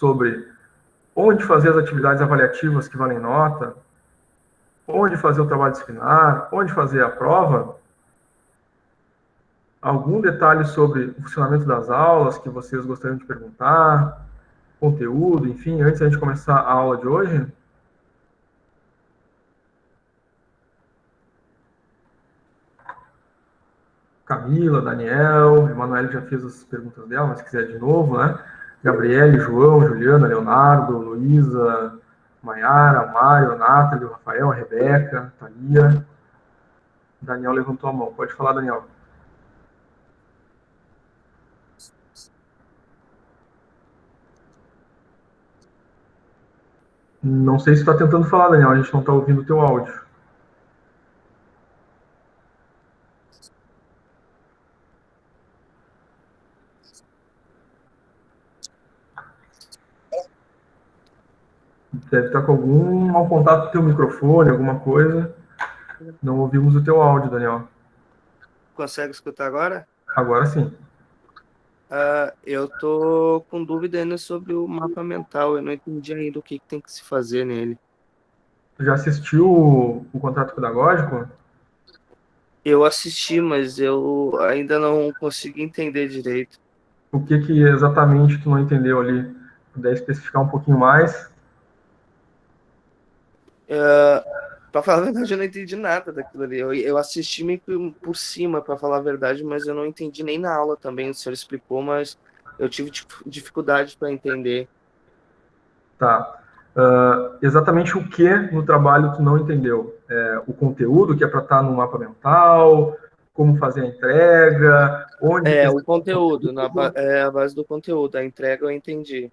sobre onde fazer as atividades avaliativas que valem nota, onde fazer o trabalho disciplinar, onde fazer a prova, algum detalhe sobre o funcionamento das aulas que vocês gostariam de perguntar, conteúdo, enfim, antes da gente começar a aula de hoje? Camila, Daniel, Emanuele já fez as perguntas dela, mas se quiser de novo, né? Gabriele, João, Juliana, Leonardo, Luísa, Maiara, Mário, Nathalie, Rafael, Rebeca, Thalia. Daniel levantou a mão. Pode falar, Daniel. Não sei se está tentando falar, Daniel. A gente não está ouvindo o teu áudio. Deve estar com algum mau contato com o teu microfone, alguma coisa. Não ouvimos o teu áudio, Daniel. Consegue escutar agora? Agora sim. Eu tô com dúvida ainda sobre o mapa mental. Eu não entendi ainda o que tem que se fazer nele. Tu já assistiu o contrato pedagógico? Eu assisti, mas eu ainda não consegui entender direito. O que exatamente tu não entendeu ali? Puder especificar um pouquinho mais? Pra falar a verdade, eu não entendi nada daquilo ali. Eu assisti meio por cima, pra falar a verdade, mas eu não entendi nem na aula também. O senhor explicou, mas eu tive dificuldade para entender. Tá. Exatamente o que no trabalho tu não entendeu? O conteúdo que é para estar no mapa mental, como fazer a entrega, onde O pesquisar o conteúdo, conteúdo. a base do conteúdo, a entrega eu entendi.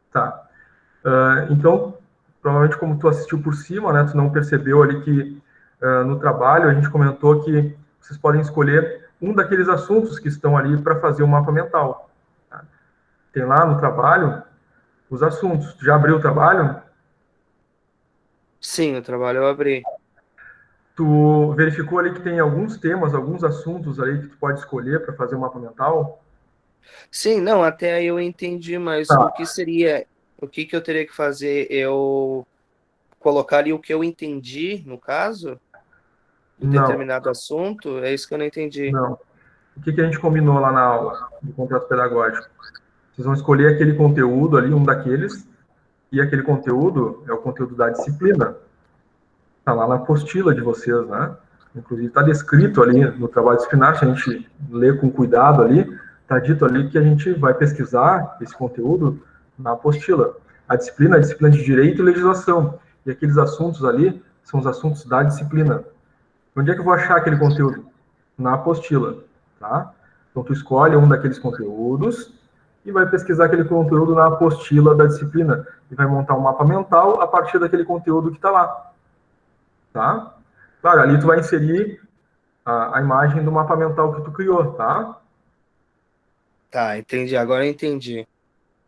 Tá. Então, provavelmente como tu assistiu por cima, né, tu não percebeu ali que no trabalho a gente comentou que vocês podem escolher um daqueles assuntos que estão ali para fazer o mapa mental. Tá? Tem lá no trabalho os assuntos. Tu já abriu o trabalho? Sim, o trabalho eu abri. Tu verificou ali que tem alguns temas, alguns assuntos aí que tu pode escolher para fazer o mapa mental? Sim, não, até aí eu entendi, mas Tá. o que que eu teria que fazer? Eu colocar ali o que eu entendi, no caso, de Não, determinado assunto? É isso que eu não entendi. não. O que a gente combinou lá na aula do contrato pedagógico? Vocês vão escolher aquele conteúdo ali, um daqueles, e aquele conteúdo é o conteúdo da disciplina. Está lá na apostila de vocês, né? Inclusive está descrito ali no trabalho disciplinar, se a gente lê com cuidado ali, está dito ali que a gente vai pesquisar esse conteúdo na apostila. A disciplina é a disciplina de Direito e Legislação. E aqueles assuntos ali são os assuntos da disciplina. Onde é que eu vou achar aquele conteúdo? Na apostila, tá? Então, tu escolhe um daqueles conteúdos e vai pesquisar aquele conteúdo na apostila da disciplina e vai montar um mapa mental a partir daquele conteúdo que está lá, tá? Claro, ali tu vai inserir a imagem do mapa mental que tu criou, tá? Tá, entendi, agora eu entendi.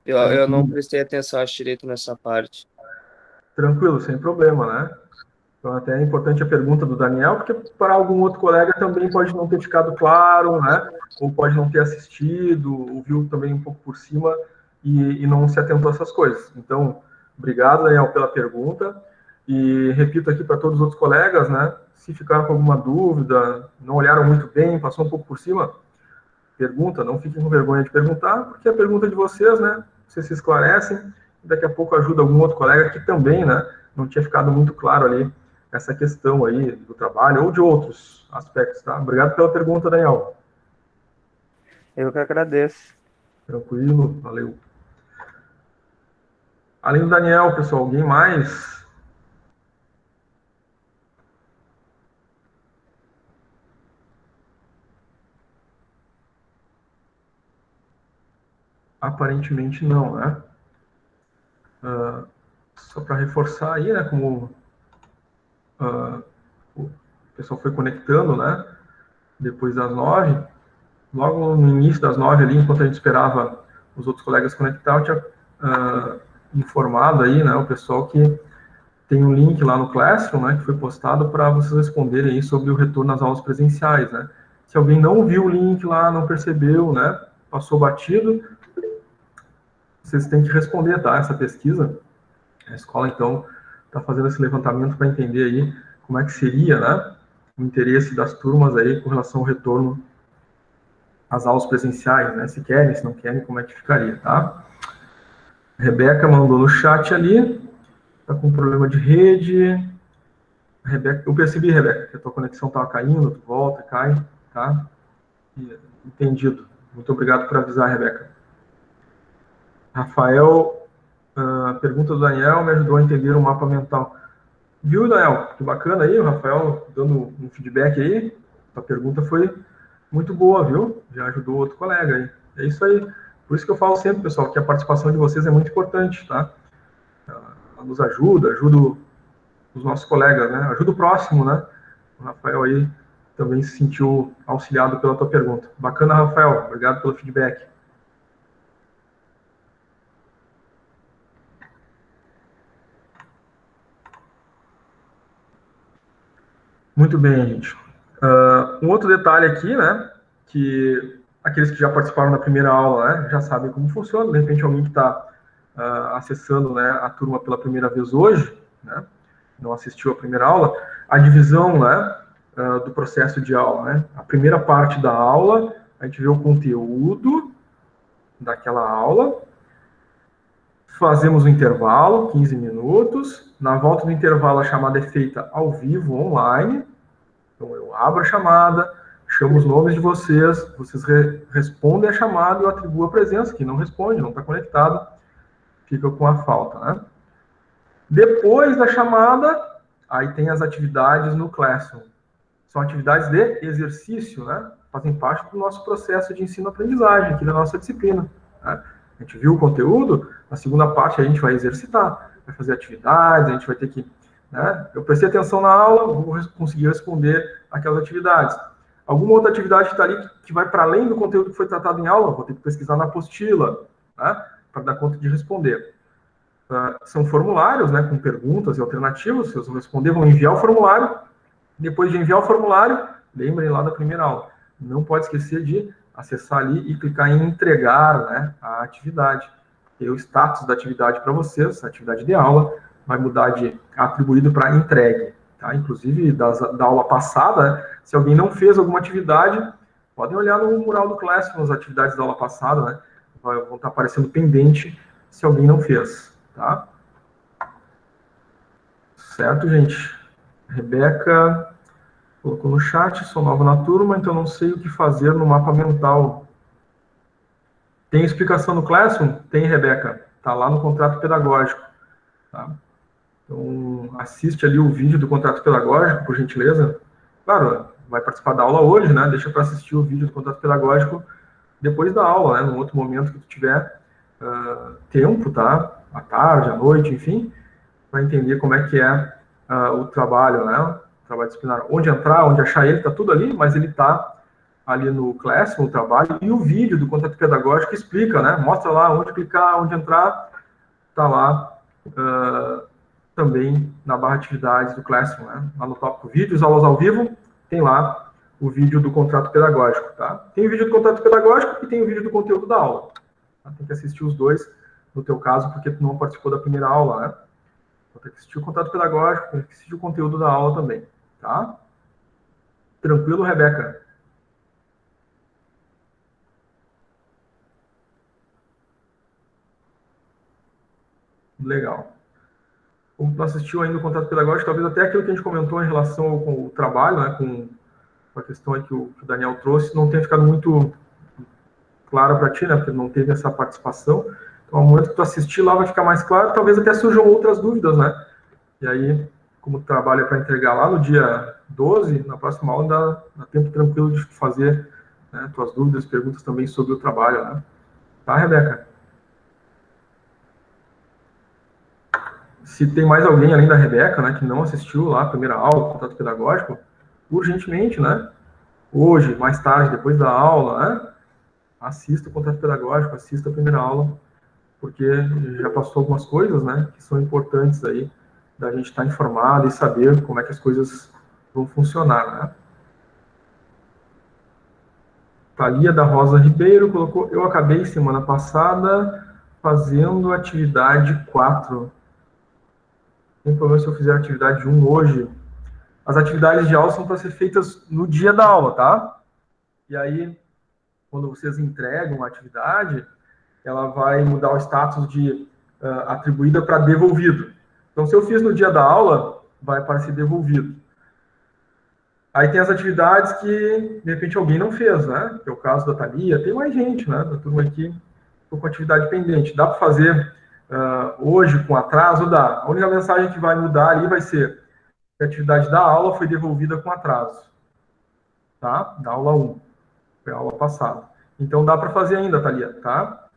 Eu não Tranquilo, prestei atenção, acho, direito nessa parte. tranquilo, sem problema, né? Então, até é importante a pergunta do Daniel, porque para algum outro colega também pode não ter ficado claro, né? Ou pode não ter assistido, ouviu também um pouco por cima e não se atentou a essas coisas. Então, obrigado, Daniel, pela pergunta. E repito aqui para todos os outros colegas, né? Se ficaram com alguma dúvida, não olharam muito bem, passou um pouco por cima, pergunta, não fiquem com vergonha de perguntar, porque a pergunta de vocês, né? Vocês se esclarecem, e daqui a pouco ajuda algum outro colega que também, né? Não tinha ficado muito claro ali essa questão aí do trabalho ou de outros aspectos, tá? Obrigado pela pergunta, Daniel. Eu que agradeço. Tranquilo, valeu. Além do Daniel, pessoal, alguém mais? Aparentemente não, né? Só para reforçar aí, né? Como o pessoal foi conectando, né? Depois das 9, logo no início das 9 ali, enquanto a gente esperava os outros colegas conectar, eu tinha informado aí, né, o pessoal que tem um link lá no Classroom, né, que foi postado para vocês responderem aí sobre o retorno às aulas presenciais, né. Se alguém não viu o link lá, não percebeu, né, passou batido, vocês têm que responder, tá? Essa pesquisa. A escola, então, está fazendo esse levantamento para entender aí como é que seria, né, o interesse das turmas aí com relação ao retorno às aulas presenciais, né? Se querem, se não querem, como é que ficaria, tá? A Rebeca mandou no chat ali, tá com problema de rede. Rebeca, eu percebi, Rebeca, que a tua conexão estava caindo, tu volta, cai, tá? Entendido. Muito obrigado por avisar, Rebeca. Rafael, pergunta do Daniel, me ajudou a entender o mapa mental. Viu, Daniel? Que bacana aí, o Rafael dando um feedback aí. A pergunta foi muito boa, viu? Já ajudou outro colega aí. É isso aí. Por isso que eu falo sempre, pessoal, que a participação de vocês é muito importante, tá? Ela nos ajuda os nossos colegas, né? Ajuda o próximo, né? O Rafael aí também se sentiu auxiliado pela tua pergunta. Bacana, Rafael. Obrigado pelo feedback. Muito bem, gente. Um outro detalhe aqui, né? Que aqueles que já participaram da primeira aula, né, já sabem como funciona. De repente, alguém que está acessando, né, a turma pela primeira vez hoje, né, não assistiu a primeira aula, a divisão, né, do processo de aula, né? A primeira parte da aula, a gente vê o conteúdo daquela aula, fazemos um intervalo, 15 minutos. Na volta do intervalo, a chamada é feita ao vivo, online. Então, eu abro a chamada, chamo os nomes de vocês respondem a chamada e eu atribuo a presença. Quem não responde, não está conectado, fica com a falta, né? Depois da chamada, aí tem as atividades no Classroom. São atividades de exercício, né? Fazem parte do nosso processo de ensino-aprendizagem, aqui da nossa disciplina, né? A gente viu o conteúdo, na segunda parte a gente vai exercitar, vai fazer atividades, a gente vai ter que, né? Eu prestei atenção na aula, vou conseguir responder aquelas atividades. Alguma outra atividade que está ali, que vai para além do conteúdo que foi tratado em aula, vou ter que pesquisar na apostila, né? Para dar conta de responder. São formulários, né, com perguntas e alternativas. Vocês vão responder, vão enviar o formulário. Depois de enviar o formulário, lembrem lá da primeira aula. Não pode esquecer de acessar ali e clicar em entregar, né, a atividade. E o status da atividade para vocês, a atividade de aula, vai mudar de atribuído para entregue. Tá? Inclusive, da aula passada, se alguém não fez alguma atividade, podem olhar no mural do Classroom as atividades da aula passada, né? Vão estar aparecendo pendente se alguém não fez. Tá? Certo, gente? Rebeca colocou no chat, sou nova na turma, então não sei o que fazer no mapa mental. Tem explicação no Classroom? Tem, Rebeca. Tá lá no contrato pedagógico. Tá? Então, assiste ali o vídeo do contrato pedagógico, por gentileza. Claro, vai participar da aula hoje, né? Deixa para assistir o vídeo do contrato pedagógico depois da aula, né? Num outro momento que tu tiver tempo, tá? À tarde, à noite, enfim, para entender como é que é o trabalho, né? O trabalho disciplinar. Onde entrar, onde achar ele, tá tudo ali, mas ele tá ali no Classroom, o trabalho, e o vídeo do contrato pedagógico explica, né? Mostra lá onde clicar, onde entrar, tá lá também na barra atividades do Classroom, né? Lá no tópico vídeos, aulas ao vivo, tem lá o vídeo do contrato pedagógico, tá? Tem o vídeo do contrato pedagógico e tem o vídeo do conteúdo da aula. Tá? Tem que assistir os dois, no teu caso, porque tu não participou da primeira aula, né? Então, tem que assistir o contrato pedagógico, tem que assistir o conteúdo da aula também, tá? Tranquilo, Rebeca? Legal. Como tu não assistiu ainda o contrato pedagógico, talvez até aquilo que a gente comentou em relação ao trabalho, né, com a questão aí que o Daniel trouxe, não tenha ficado muito claro para ti, né, porque não teve essa participação. Então, ao momento que tu assistir lá, vai ficar mais claro, talvez até surjam outras dúvidas, né? E aí, como o trabalho é para entregar lá no dia 12, na próxima aula, dá tempo tranquilo de fazer, né, tuas dúvidas, perguntas também sobre o trabalho, né? Tá, Rebeca? Se tem mais alguém além da Rebeca, né, que não assistiu lá a primeira aula, contato pedagógico, urgentemente, né? Hoje, mais tarde, depois da aula, né? Assista o contato pedagógico, assista a primeira aula, porque já passou algumas coisas, né, que são importantes aí, da gente estar informado e saber como é que as coisas vão funcionar, né? Thalia da Rosa Ribeiro colocou, eu acabei semana passada fazendo atividade 4. Tem problema se eu fizer a atividade 1 hoje. As atividades de aula são para ser feitas no dia da aula, tá? E aí, quando vocês entregam a atividade, ela vai mudar o status de atribuída para devolvido. Então, se eu fiz no dia da aula, vai aparecer devolvido. Aí tem as atividades que, de repente, alguém não fez, né? Que é o caso da Thalia. Tem mais gente, né? Da turma aqui, estou com atividade pendente. Dá para fazer hoje com atraso? Dá. A única mensagem que vai mudar ali vai ser que a atividade da aula foi devolvida com atraso. Tá? Da aula 1. Foi a aula passada. Então, dá para fazer ainda, Thalia, tá?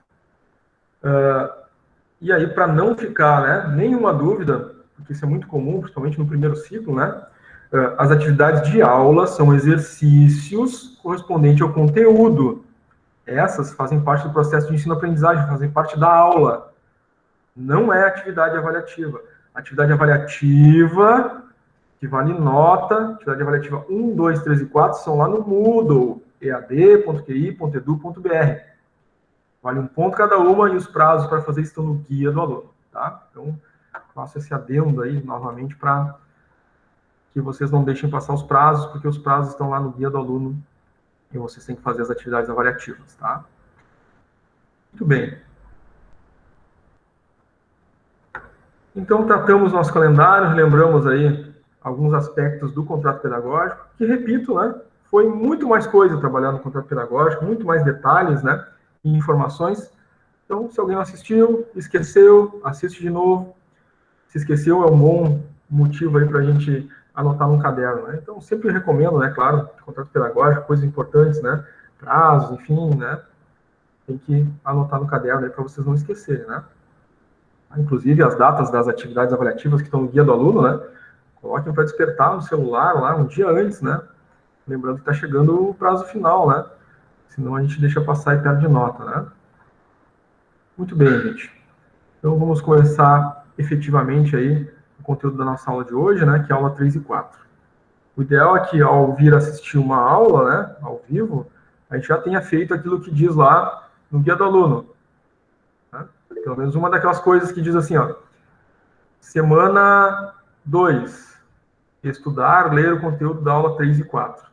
E aí, para não ficar, né, nenhuma dúvida, porque isso é muito comum, principalmente no primeiro ciclo, né? As atividades de aula são exercícios correspondentes ao conteúdo. Essas fazem parte do processo de ensino-aprendizagem, fazem parte da aula. Não é atividade avaliativa. Atividade avaliativa, que vale nota, atividade avaliativa 1, 2, 3 e 4, são lá no Moodle, ead.qi.edu.br. Vale 1 ponto cada uma e os prazos para fazer estão no guia do aluno, tá? Então, faço esse adendo aí novamente para que vocês não deixem passar os prazos, porque os prazos estão lá no guia do aluno e vocês têm que fazer as atividades avaliativas, tá? Muito bem. Então, tratamos nosso calendário, lembramos aí alguns aspectos do contrato pedagógico, que, repito, né, foi muito mais coisa trabalhar no contrato pedagógico, muito mais detalhes, né, e informações. Então, se alguém não assistiu, esqueceu, assiste de novo. Se esqueceu, é um bom motivo aí para a gente anotar num caderno, né? Então, sempre recomendo, né, claro, contrato pedagógico, coisas importantes, né, prazos, enfim, né, tem que anotar no caderno aí para vocês não esquecerem, né? Inclusive, as datas das atividades avaliativas que estão no guia do aluno, né, coloquem para despertar no celular lá um dia antes, né, lembrando que está chegando o prazo final, né, senão a gente deixa passar e perde nota, né. Muito bem, gente. Então, vamos começar efetivamente aí o conteúdo da nossa aula de hoje, né, que é a aula 3 e 4. O ideal é que, ao vir assistir uma aula, né, ao vivo, a gente já tenha feito aquilo que diz lá no guia do aluno. Né? Pelo menos uma daquelas coisas que diz assim, ó, semana 2, estudar, ler o conteúdo da aula 3 e 4.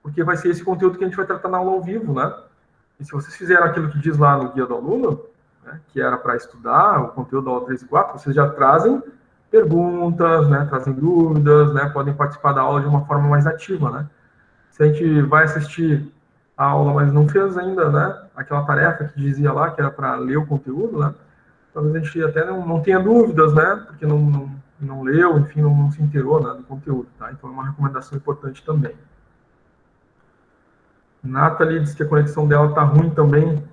Porque vai ser esse conteúdo que a gente vai tratar na aula ao vivo, né? E se vocês fizeram aquilo que diz lá no guia do aluno, né, que era para estudar o conteúdo da aula 3 e 4, vocês já trazem perguntas, né, trazem dúvidas, né, podem participar da aula de uma forma mais ativa, né. Se a gente vai assistir a aula, mas não fez ainda, né, aquela tarefa que dizia lá, que era para ler o conteúdo, né, talvez a gente até não tenha dúvidas, né, porque não leu, enfim, não se inteirou, né, do conteúdo, tá. Então é uma recomendação importante também. Nathalie diz que a conexão dela está ruim também.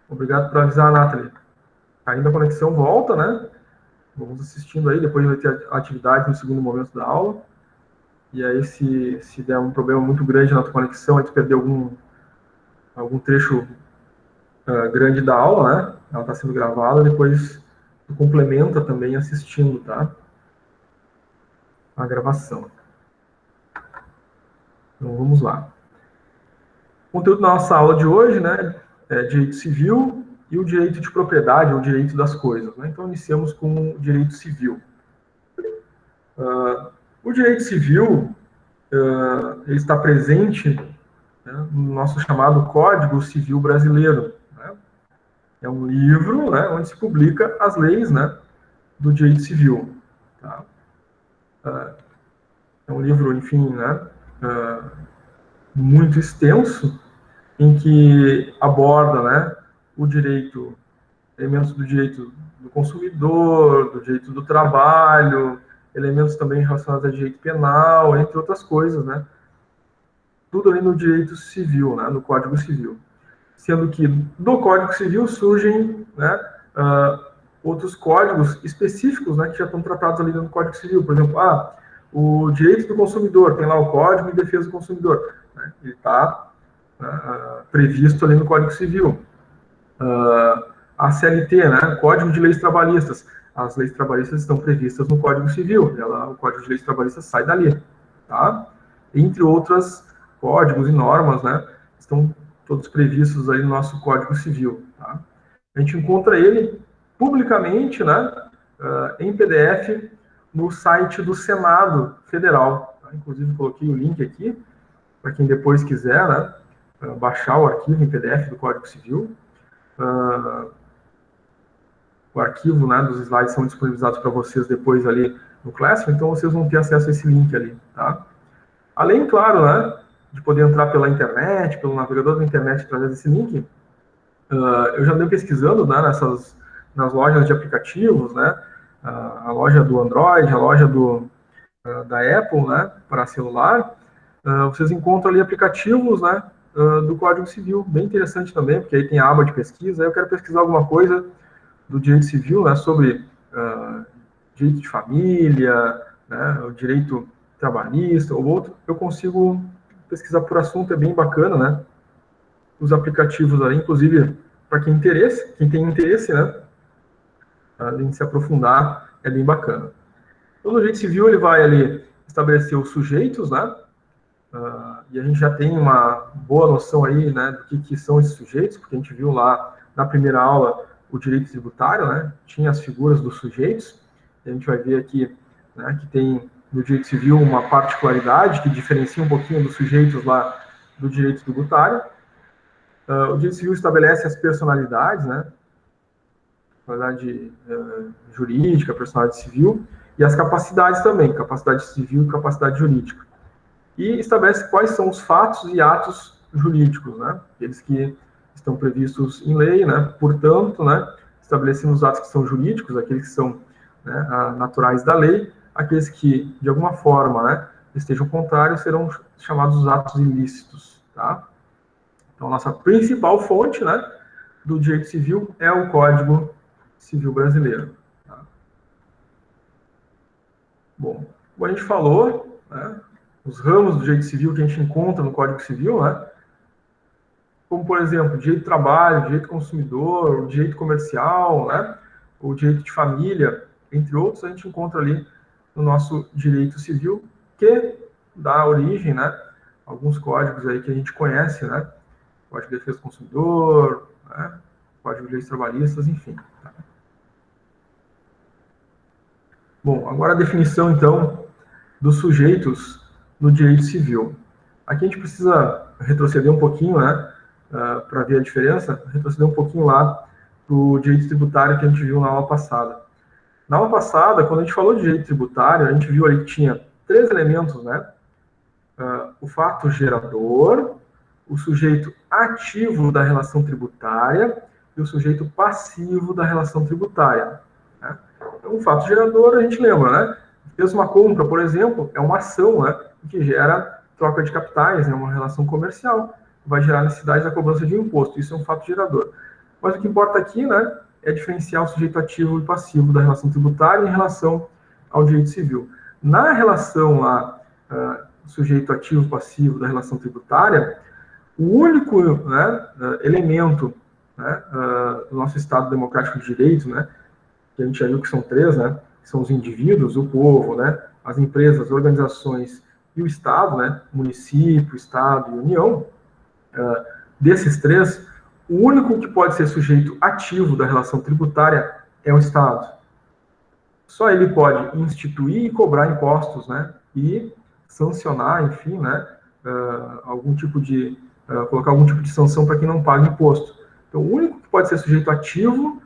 Obrigado por avisar, Nathalie. Ainda a conexão volta, né? Vamos assistindo aí, depois vai ter atividade no segundo momento da aula. E aí, se der um problema muito grande na tua conexão, aí tu perder algum trecho grande da aula, né? Ela está sendo gravada, depois tu complementa também assistindo, tá? A gravação. Então, vamos lá. O conteúdo da nossa aula de hoje, né? É direito civil e o direito de propriedade, ou direito das coisas, né? Então, iniciamos com o direito civil. O direito civil, ele está presente, né, no nosso chamado Código Civil Brasileiro. Né? É um livro, né, onde se publica as leis, né, do direito civil. Tá? É um livro, enfim, né, muito extenso, em que aborda, né, o direito, elementos do direito do consumidor, do direito do trabalho, elementos também relacionados a direito penal, entre outras coisas, né? Tudo ali no direito civil, né? No Código Civil. Sendo que do Código Civil surgem, né, outros códigos específicos, né, que já estão tratados ali no Código Civil. Por exemplo, o direito do consumidor, tem lá o Código de Defesa do Consumidor. Né? Ele está previsto ali no Código Civil. A CLT, né, Código de Leis Trabalhistas. As leis trabalhistas estão previstas no Código Civil. O Código de Leis Trabalhistas sai dali. Tá? Entre outros códigos e normas, né, estão todos previstos aí no nosso Código Civil. Tá? A gente encontra ele publicamente, né, em PDF no site do Senado Federal. Inclusive, coloquei o link aqui para quem depois quiser, né, baixar o arquivo em PDF do Código Civil. O arquivo, né, dos slides são disponibilizados para vocês depois ali no Classroom, então vocês vão ter acesso a esse link ali, tá? Além, claro, né, de poder entrar pela internet, pelo navegador da internet através desse link, eu já andei pesquisando, né, nas lojas de aplicativos, né, a loja do Android, a loja da Apple, né, para celular, vocês encontram ali aplicativos, né, do Código Civil, bem interessante também, porque aí tem a aba de pesquisa. Aí eu quero pesquisar alguma coisa do direito civil, né, sobre direito de família, né, o direito trabalhista ou outro, eu consigo pesquisar por assunto, é bem bacana, né, os aplicativos ali, inclusive, para quem tem interesse, né, em se aprofundar, é bem bacana. Então, no direito civil, ele vai ali estabelecer os sujeitos, né, e a gente já tem uma boa noção aí, né, do que são esses sujeitos, porque a gente viu lá na primeira aula o direito tributário, né, tinha as figuras dos sujeitos, e a gente vai ver aqui, né, que tem no direito civil uma particularidade que diferencia um pouquinho dos sujeitos lá do direito tributário. O direito civil estabelece as personalidades, né, personalidade jurídica, personalidade civil, e as capacidades também, capacidade civil e capacidade jurídica. E estabelece quais são os fatos e atos jurídicos, né, aqueles que estão previstos em lei, né, portanto, né, estabelecendo os atos que são jurídicos, aqueles que são, né, naturais da lei, aqueles que, de alguma forma, né, estejam contrários, serão chamados os atos ilícitos, tá? Então, nossa principal fonte, né, do direito civil é o Código Civil Brasileiro. Tá? Bom, como a gente falou, né, os ramos do direito civil que a gente encontra no Código Civil, né, como, por exemplo, direito de trabalho, direito do consumidor, o direito comercial, né, o direito de família, entre outros, a gente encontra ali no nosso direito civil, que dá origem, né, a alguns códigos aí que a gente conhece, né, Código de Defesa do Consumidor, né, Código de Leis Trabalhistas, enfim. Tá? Bom, agora a definição, então, dos sujeitos no direito civil. Aqui a gente precisa retroceder um pouquinho, né, para ver a diferença, retroceder um pouquinho lá para o direito tributário que a gente viu na aula passada. Na aula passada, quando a gente falou de direito tributário, a gente viu ali que tinha 3 elementos, né? O fato gerador, o sujeito ativo da relação tributária e o sujeito passivo da relação tributária. Né? Então, o fato gerador, a gente lembra, né? Fez uma compra, por exemplo, é uma ação, né, que gera troca de capitais, é uma relação comercial, vai gerar necessidade da cobrança de um imposto. Isso é um fato gerador. Mas o que importa aqui, né, é diferenciar o sujeito ativo e passivo da relação tributária em relação ao direito civil. Na relação lá, sujeito ativo e passivo da relação tributária, o único, né, elemento, né, do nosso Estado Democrático de Direito, né, que a gente já viu que são 3, né, que são os indivíduos, o povo, né, as empresas, as organizações e o Estado, né, município, Estado e União, desses 3, o único que pode ser sujeito ativo da relação tributária é o Estado. Só ele pode instituir e cobrar impostos, né, e sancionar, enfim, né, algum tipo de colocar algum tipo de sanção para quem não paga imposto. Então, o único que pode ser sujeito ativo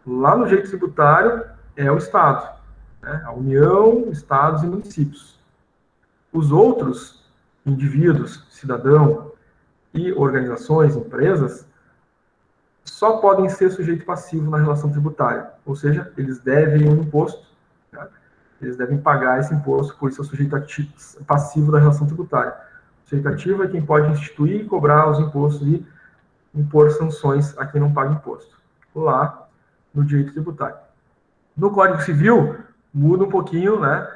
lá no direito tributário é o Estado, né, a União, Estados e municípios. Os outros indivíduos, cidadão e organizações, empresas, só podem ser sujeito passivo na relação tributária, ou seja, eles devem um imposto, né? Eles devem pagar esse imposto, por isso é o sujeito ativo, passivo da relação tributária. O sujeito ativo é quem pode instituir e cobrar os impostos e impor sanções a quem não paga imposto, lá no direito tributário. No Código Civil, muda um pouquinho, né,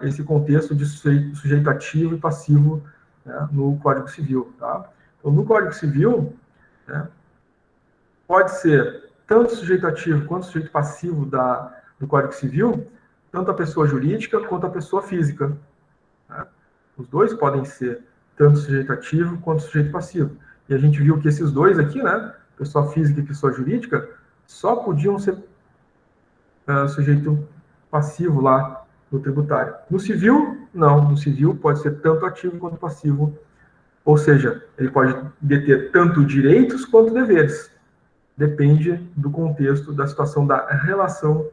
esse contexto de sujeito ativo e passivo, né, no Código Civil. Tá? Então, no Código Civil, né, pode ser tanto sujeito ativo quanto sujeito passivo do Código Civil, tanto a pessoa jurídica quanto a pessoa física. Né? Os dois podem ser tanto sujeito ativo quanto sujeito passivo. E a gente viu que esses dois aqui, né, pessoa física e pessoa jurídica, só podiam ser sujeito passivo lá no tributário. No civil, não. No civil pode ser tanto ativo quanto passivo. Ou seja, ele pode deter tanto direitos quanto deveres. Depende do contexto, da situação, da relação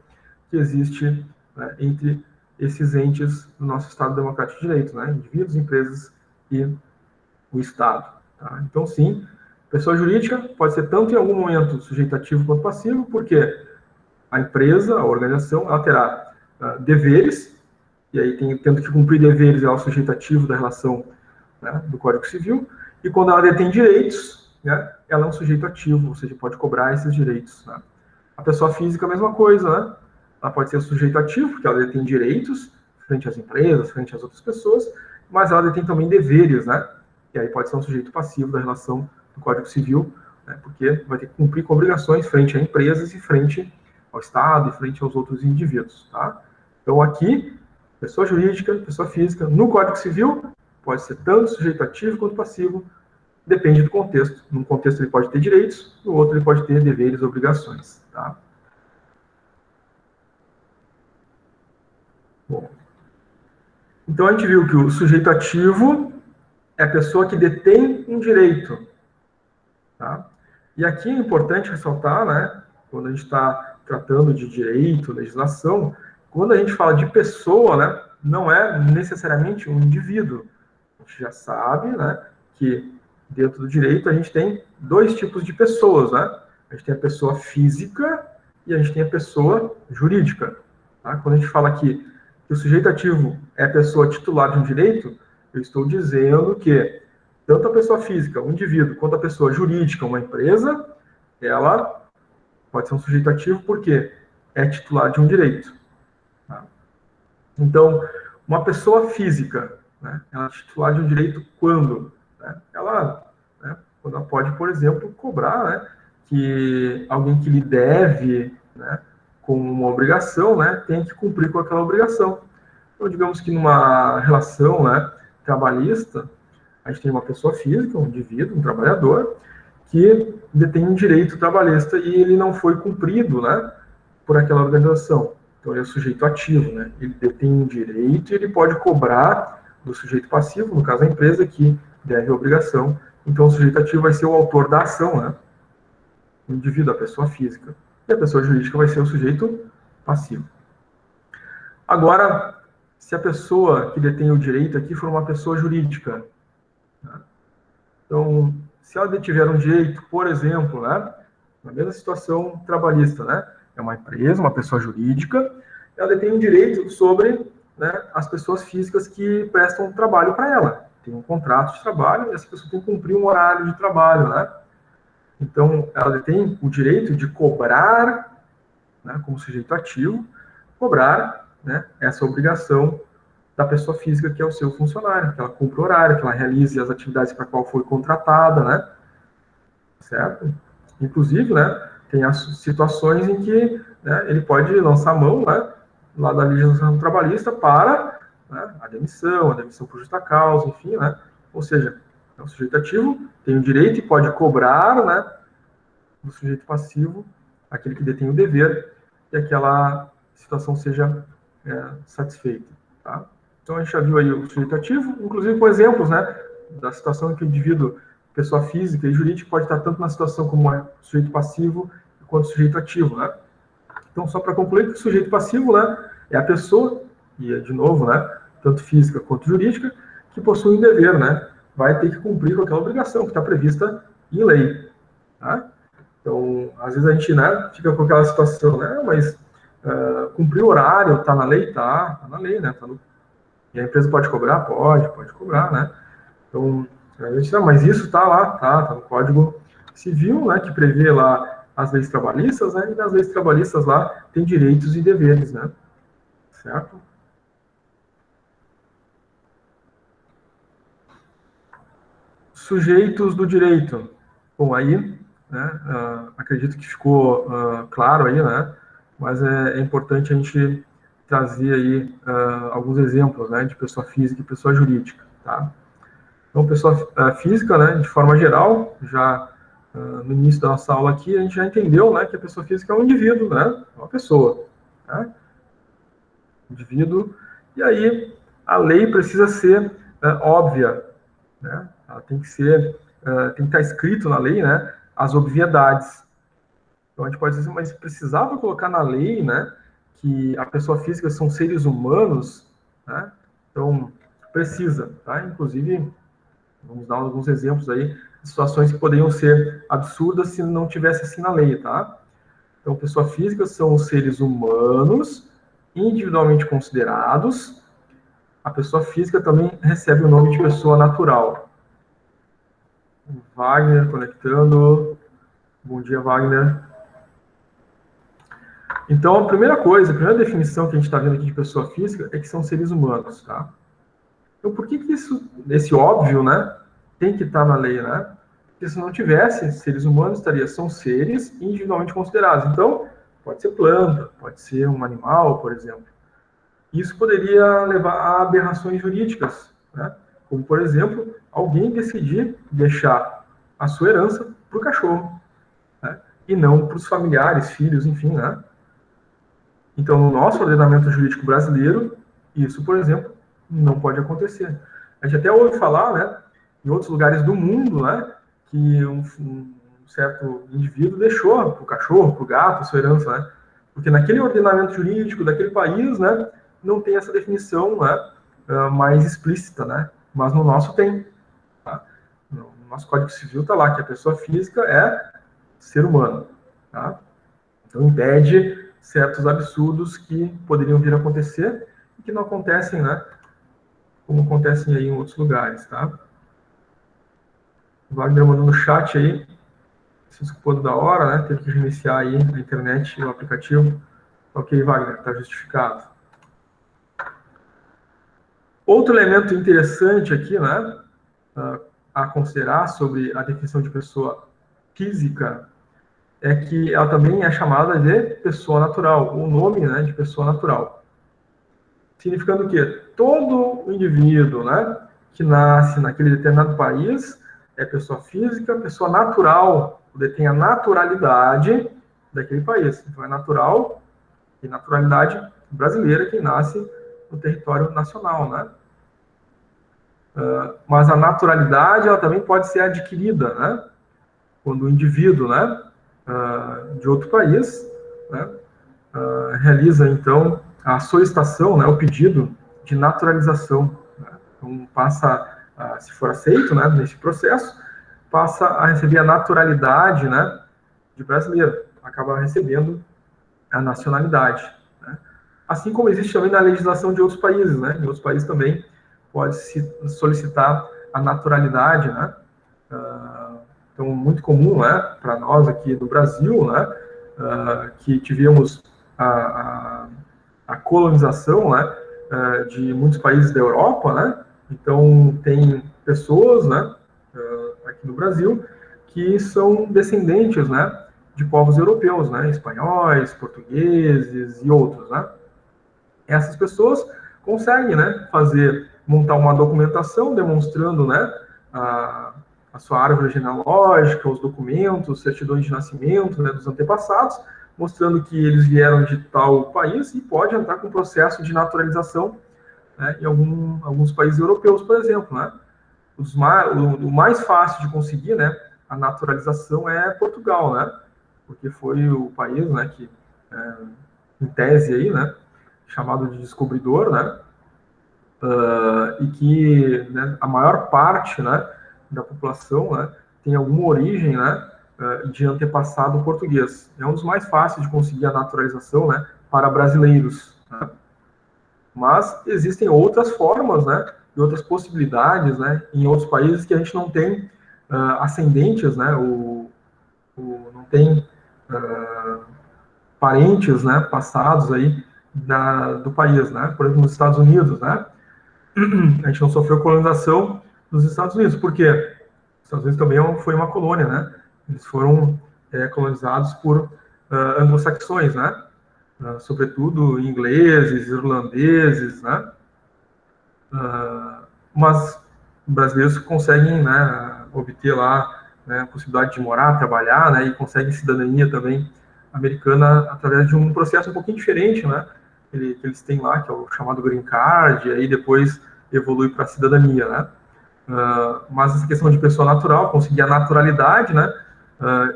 que existe, né, entre esses entes do nosso Estado Democrático de Direito, né, indivíduos, empresas e o Estado. Tá? Então, sim, pessoa jurídica pode ser tanto em algum momento sujeito ativo quanto passivo, porque a empresa, a organização, ela terá deveres, e aí tendo que cumprir deveres, ela é o sujeito ativo da relação, né, do Código Civil, e quando ela detém direitos, né, ela é um sujeito ativo, ou seja, pode cobrar esses direitos. Né? A pessoa física, a mesma coisa, né? Ela pode ser um sujeito ativo, porque ela detém direitos frente às empresas, frente às outras pessoas, mas ela detém também deveres, né? E aí pode ser um sujeito passivo da relação do Código Civil, né, porque vai ter que cumprir com obrigações frente a empresas e frente ao Estado e frente aos outros indivíduos. Tá? Então, aqui, pessoa jurídica, pessoa física, no Código Civil, pode ser tanto sujeito ativo quanto passivo, depende do contexto. Num contexto ele pode ter direitos, no outro ele pode ter deveres e obrigações. Tá? Bom. Então, a gente viu que o sujeito ativo é a pessoa que detém um direito. Tá? E aqui é importante ressaltar, né, quando a gente está tratando de direito, legislação, quando a gente fala de pessoa, né, não é necessariamente um indivíduo. A gente já sabe, né, que dentro do direito a gente tem dois tipos de pessoas, né? A gente tem a pessoa física e a gente tem a pessoa jurídica. Tá? Quando a gente fala aqui que o sujeito ativo é a pessoa titular de um direito, eu estou dizendo que tanto a pessoa física, um indivíduo, quanto a pessoa jurídica, uma empresa, ela pode ser um sujeito ativo porque é titular de um direito. Tá? Então, uma pessoa física, né, ela é titular de um direito quando? Né, quando ela pode, por exemplo, cobrar, né, que alguém que lhe deve, né, com uma obrigação, né, tem que cumprir com aquela obrigação. Então, digamos que numa relação, né, trabalhista, a gente tem uma pessoa física, um indivíduo, um trabalhador, que detém um direito trabalhista e ele não foi cumprido, né, por aquela organização. Então, ele é o sujeito ativo, né? Ele detém um direito e ele pode cobrar do sujeito passivo, no caso a empresa, que deve a obrigação. Então, o sujeito ativo vai ser o autor da ação, né? O indivíduo, a pessoa física. E a pessoa jurídica vai ser o sujeito passivo. Agora, se a pessoa que detém o direito aqui for uma pessoa jurídica, né? Então, se ela detiver um direito, por exemplo, né, na mesma situação trabalhista, né, é uma empresa, uma pessoa jurídica, ela detém um direito sobre, né, as pessoas físicas que prestam trabalho para ela. Tem um contrato de trabalho e essa pessoa tem que cumprir um horário de trabalho, né? Então, ela detém o direito de cobrar, né, como sujeito ativo, cobrar, né, essa obrigação da pessoa física que é o seu funcionário, que ela cumpra o horário, que ela realize as atividades para a qual foi contratada, né? Certo? Inclusive, né, tem as situações em que, né, ele pode lançar mão, né, lá da legislação trabalhista para, né, a demissão por justa causa, enfim, né? Ou seja, é um sujeito ativo, tem o direito e pode cobrar, né, do sujeito passivo, aquele que detém o dever, e aquela situação seja satisfeita, tá? Então, a gente já viu aí o sujeito ativo, inclusive com exemplos, né, da situação em que o indivíduo, pessoa física e jurídica, pode estar tanto na situação como sujeito passivo quanto sujeito ativo, né? Então, só para concluir, que o sujeito passivo, né, é a pessoa, e de novo, né, tanto física quanto jurídica, que possui um dever, né? Vai ter que cumprir com aquela obrigação que está prevista em lei, tá? Então, às vezes a gente, né, fica com aquela situação, né, mas cumprir o horário, está na lei? Tá na lei, né? Tá no... E a empresa pode cobrar? Pode cobrar, né? Então, a gente, não, mas isso está lá, tá no Código Civil, né, que prevê lá as leis trabalhistas, né, e nas leis trabalhistas lá tem direitos e deveres, né? Certo? Sujeitos do direito. Bom, aí, né, acredito que ficou claro aí, né, mas é importante a gente trazer aí alguns exemplos, né, de pessoa física e pessoa jurídica, tá? Então, pessoa física, né, de forma geral, já no início da nossa aula aqui, a gente já entendeu, né, que a pessoa física é um indivíduo, né, uma pessoa, né, indivíduo, e aí a lei precisa ser óbvia, né, ela tem que ser, tem que estar escrito na lei, né, as obviedades. Então a gente pode dizer, mas precisava colocar na lei, né, que a pessoa física são seres humanos, né, então precisa, tá, inclusive, vamos dar alguns exemplos aí, de situações que poderiam ser absurdas se não tivesse assim na lei, tá? Então, pessoa física são os seres humanos individualmente considerados. A pessoa física também recebe o nome de pessoa natural. Wagner conectando. Bom dia, Wagner. Então, a primeira coisa, a primeira definição que a gente está vendo aqui de pessoa física é que são seres humanos, tá? Então, por que isso, esse óbvio, né, tem que estar na lei, né? Porque se não tivesse, seres humanos são seres individualmente considerados. Então, pode ser planta, pode ser um animal, por exemplo. Isso poderia levar a aberrações jurídicas, né? Como, por exemplo, alguém decidir deixar a sua herança para o cachorro, né? E não para os familiares, filhos, enfim, né? Então, no nosso ordenamento jurídico brasileiro, isso, por exemplo, não pode acontecer. A gente até ouve falar, né, em outros lugares do mundo, né, que um certo indivíduo deixou para o cachorro, para o gato, a sua herança, né? Porque naquele ordenamento jurídico daquele país, né, não tem essa definição, né, mais explícita, né? Mas no nosso tem. Tá? No nosso Código Civil está lá que a pessoa física é ser humano. Tá? Então impede certos absurdos que poderiam vir a acontecer e que não acontecem, né? Como acontecem aí em outros lugares, tá? O Wagner mandou no chat aí, se desculpando da hora, né? Teve que reiniciar aí a internet e o aplicativo. Ok, Wagner, tá justificado. Outro elemento interessante aqui, né? A considerar sobre a definição de pessoa física é que ela também é chamada de pessoa natural, o nome, né, de pessoa natural. Significando que todo indivíduo, né, que nasce naquele determinado país é pessoa física, pessoa natural, detém a naturalidade daquele país. Então é natural e naturalidade brasileira quem nasce no território nacional, né? Mas a naturalidade ela também pode ser adquirida, né? Quando o indivíduo, né, de outro país, né, realiza então a solicitação, né, o pedido de naturalização, né? Então passa, se for aceito, né, nesse processo, passa a receber a naturalidade, né, de brasileiro, acaba recebendo a nacionalidade, né? Assim como existe também na legislação de outros países, né? Em outros países também pode se solicitar a naturalidade, né? Então, muito comum, né, para nós aqui no Brasil, né, que tivemos a colonização, né, de muitos países da Europa, né? Então, tem pessoas, né, aqui no Brasil que são descendentes, né, de povos europeus, né, espanhóis, portugueses e outros, né? Essas pessoas conseguem, né, montar uma documentação demonstrando, né, a sua árvore genealógica, os documentos, certidões de nascimento, né, dos antepassados, mostrando que eles vieram de tal país e pode entrar com processo de naturalização, né, em alguns países europeus, por exemplo, né? O mais fácil de conseguir, né, a naturalização é Portugal, né? Porque foi o país, né, que, em tese aí, né, chamado de descobridor, né? E que, né, a maior parte, né, da população, né, tem alguma origem, né, de antepassado português. É um dos mais fáceis de conseguir a naturalização, né, para brasileiros. Né? Mas existem outras formas, né, e outras possibilidades, né, em outros países que a gente não tem ascendentes, né, não tem parentes, né, passados aí do país, né? Por exemplo, nos Estados Unidos, né? A gente não sofreu colonização dos Estados Unidos, porque os Estados Unidos também foi uma colônia, né? Eles foram colonizados por anglo-saxões, né? Sobretudo ingleses, irlandeses, né? Mas brasileiros conseguem, né, obter lá né, a possibilidade de morar, trabalhar, né, e conseguem cidadania também americana através de um processo um pouquinho diferente, né, que eles têm lá, que é o chamado Green Card, e aí depois evolui para a cidadania, né. Mas essa questão de pessoa natural, conseguir a naturalidade, né,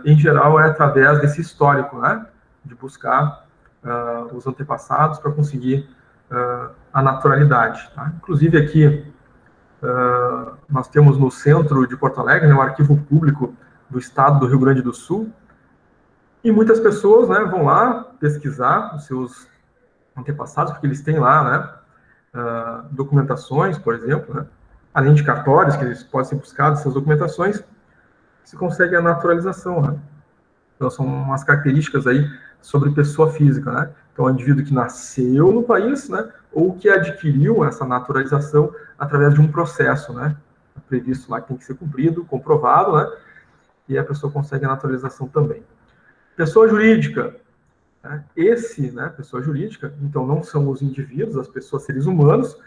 em geral é através desse histórico, né, de buscar os antepassados para conseguir a naturalidade. Tá? Inclusive aqui, nós temos no centro de Porto Alegre, né, o Arquivo Público do Estado do Rio Grande do Sul, e muitas pessoas, né, vão lá pesquisar os seus antepassados, porque eles têm lá, né, documentações, por exemplo, né, além de cartórios, que podem ser buscados, essas documentações, se consegue a naturalização, né? Então, são umas características aí sobre pessoa física, né? Então, é um indivíduo que nasceu no país, né? Ou que adquiriu essa naturalização através de um processo, né? Previsto lá que tem que ser cumprido, comprovado, né? E a pessoa consegue a naturalização também. Pessoa jurídica, né? Né? Pessoa jurídica, então não são os indivíduos, as pessoas, seres humanos.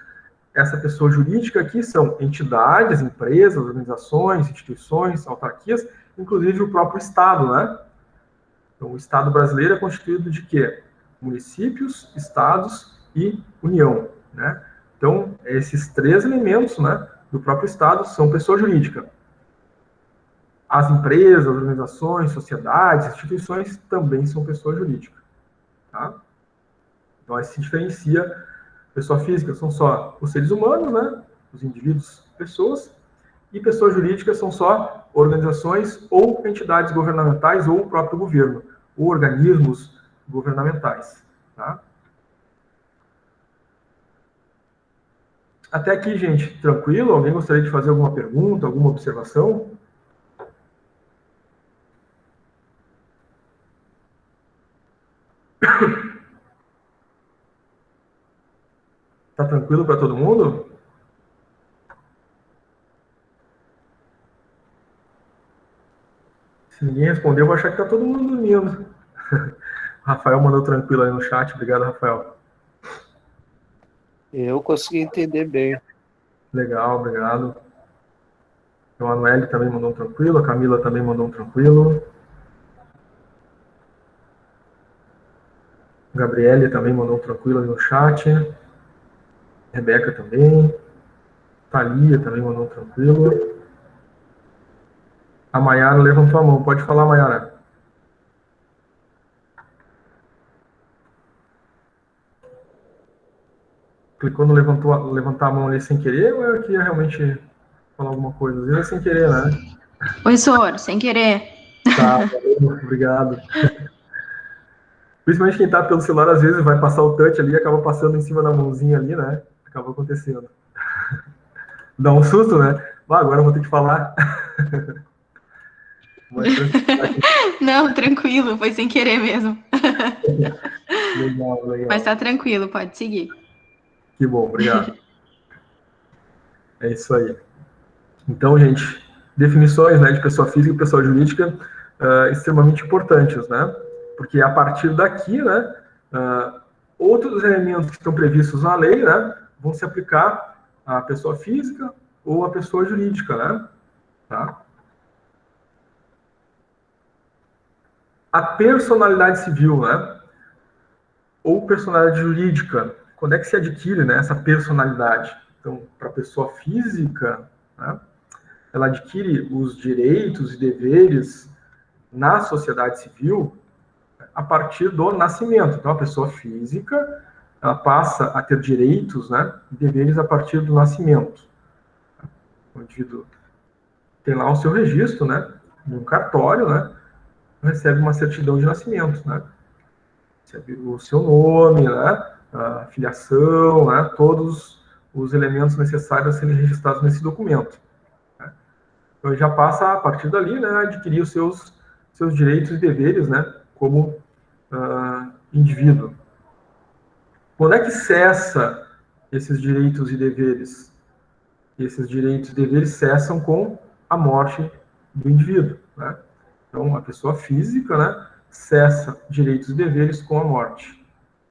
Essa pessoa jurídica aqui são entidades, empresas, organizações, instituições, autarquias, inclusive o próprio Estado, né? Então, o Estado brasileiro é constituído de quê? Municípios, estados e União, né? Então, esses três elementos, né, do próprio Estado são pessoa jurídica. As empresas, organizações, sociedades, instituições também são pessoa jurídica, tá? Então, aí se diferencia. Pessoa física são só os seres humanos, né? Os indivíduos, pessoas, e pessoas jurídicas são só organizações ou entidades governamentais ou o próprio governo, ou organismos governamentais, tá? Até aqui, gente, tranquilo? Alguém gostaria de fazer alguma pergunta, alguma observação? Tá tranquilo para todo mundo? Se ninguém respondeu, eu vou achar que tá todo mundo dormindo. Rafael mandou tranquilo aí no chat. Obrigado, Rafael. Eu consegui entender bem. Legal, obrigado. O Manuel também mandou um tranquilo. A Camila também mandou um tranquilo. Gabriele também mandou um tranquilo ali no chat. Rebeca também. Thalia também mandou um tranquilo. A Maiara levantou a mão. Pode falar, Maiara. Clicou no levantar a mão ali sem querer ou eu queria realmente falar alguma coisa? Às vezes é sem querer, né? Oi, Soro, sem querer. Tá, valeu, obrigado. Principalmente quem tá pelo celular, às vezes vai passar o touch ali e acaba passando em cima da mãozinha ali, né? Acaba acontecendo. Dá um susto, né? Ah, agora eu vou ter que falar. Não, tranquilo, foi sem querer mesmo. Legal, legal. Mas tá tranquilo, pode seguir. Que bom, obrigado. É isso aí. Então, gente, definições, né, de pessoa física e pessoa jurídica extremamente importantes, né? Porque a partir daqui, né, outros elementos que estão previstos na lei, né, vão se aplicar à pessoa física ou à pessoa jurídica, né? Tá? A personalidade civil, né, ou personalidade jurídica, quando é que se adquire, né, essa personalidade? Então, para a pessoa física, né, ela adquire os direitos e deveres na sociedade civil a partir do nascimento. Então, a pessoa física, ela passa a ter direitos, né, e deveres a partir do nascimento. O indivíduo tem lá o seu registro, né, no cartório, né, recebe uma certidão de nascimento, né, recebe o seu nome, né, a filiação, né, todos os elementos necessários a serem registrados nesse documento. Né. Então, ele já passa, a partir dali, né, a adquirir os seus direitos e deveres, né, como indivíduo. Quando é que cessa esses direitos e deveres? Esses direitos e deveres cessam com a morte do indivíduo, né? Então, a pessoa física, né, cessa direitos e deveres com a morte.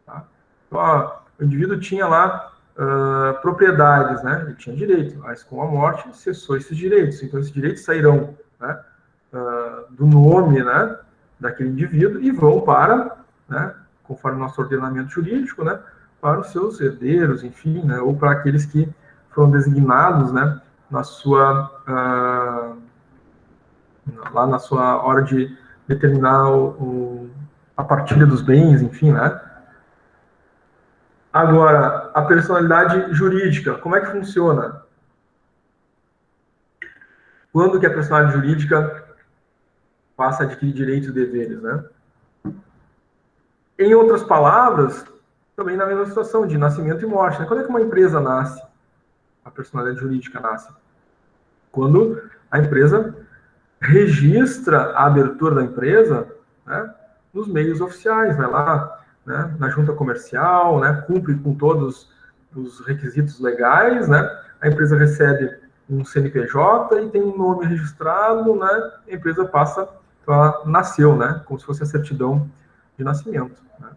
Tá? Então, o indivíduo tinha lá propriedades, né? Ele tinha direito, mas com a morte cessou esses direitos. Então, esses direitos sairão, né, do nome, né, daquele indivíduo e vão para, né, conforme o nosso ordenamento jurídico, né, para os seus herdeiros, enfim, né, ou para aqueles que foram designados, né, na sua lá na sua hora de determinar a partilha dos bens, enfim, né. Agora, a personalidade jurídica, como é que funciona? Quando que a personalidade jurídica passa a adquirir direitos e deveres, né? Em outras palavras, também na mesma situação de nascimento e morte, né? Quando é que uma empresa nasce? A personalidade jurídica nasce? Quando a empresa registra a abertura da empresa, né, nos meios oficiais, vai lá, né, na junta comercial, né, cumpre com todos os requisitos legais, né, a empresa recebe um CNPJ e tem um nome registrado, né, a empresa passa, então ela nasceu, né, como se fosse a certidão de nascimento. Né.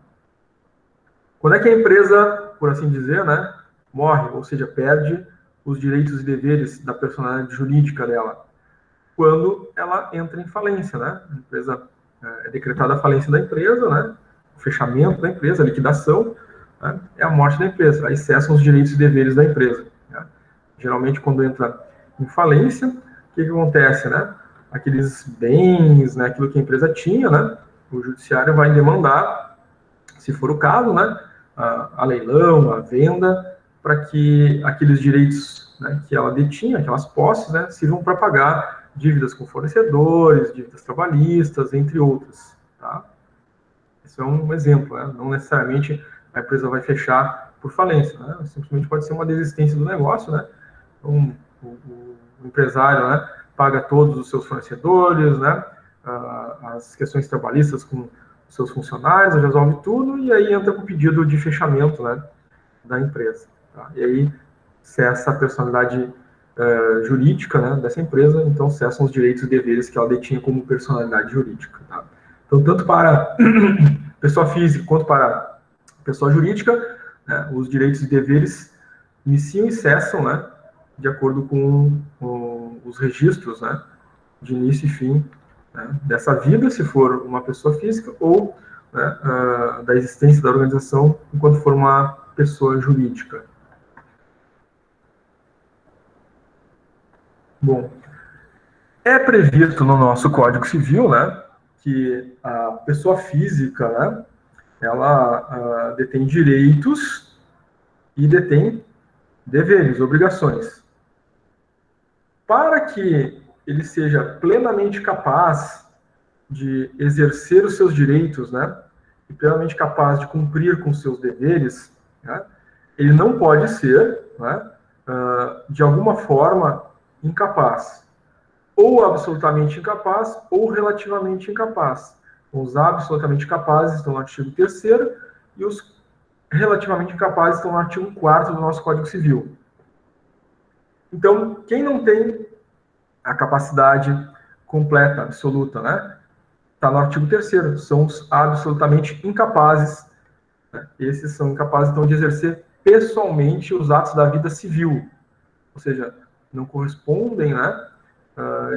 Quando é que a empresa, por assim dizer, né, morre, ou seja, perde os direitos e deveres da personalidade jurídica dela? Quando ela entra em falência, né? A empresa é decretada a falência da empresa, né? O fechamento da empresa, a liquidação, né? É a morte da empresa. Aí cessam os direitos e deveres da empresa. Né? Geralmente, quando entra em falência, o que acontece, né? Aqueles bens, né? Aquilo que a empresa tinha, né? O judiciário vai demandar, se for o caso, né? A leilão, a venda, para que aqueles direitos, né, que ela detinha, aquelas posses, né? Sirvam para pagar dívidas com fornecedores, dívidas trabalhistas, entre outras. Tá? Esse é um exemplo, né? Não necessariamente a empresa vai fechar por falência, né? Simplesmente pode ser uma desistência do negócio, né? Então, o empresário, né, paga todos os seus fornecedores, né? As questões trabalhistas com os seus funcionários, resolve tudo e aí entra com o pedido de fechamento, né, da empresa. Tá? E aí cessa a personalidade jurídica, né, dessa empresa, então cessam os direitos e deveres que ela detinha como personalidade jurídica. Tá? Então, tanto para pessoa física quanto para pessoa jurídica, né, os direitos e deveres iniciam e cessam, né, de acordo com os registros, né, de início e fim, né, dessa vida, se for uma pessoa física, ou, né, da existência da organização enquanto for uma pessoa jurídica. Bom, é previsto no nosso Código Civil, né, que a pessoa física, né, ela detém direitos e detém deveres, obrigações. Para que ele seja plenamente capaz de exercer os seus direitos, né, e plenamente capaz de cumprir com seus deveres, né, ele não pode ser, né, de alguma forma, incapaz. Ou absolutamente incapaz, ou relativamente incapaz. Os absolutamente capazes estão no artigo 3º e os relativamente incapazes estão no artigo 4º do nosso Código Civil. Então, quem não tem a capacidade completa, absoluta, né? Está no artigo 3º, são os absolutamente incapazes. Né? Esses são incapazes, então, de exercer pessoalmente os atos da vida civil. Ou seja, não correspondem, né,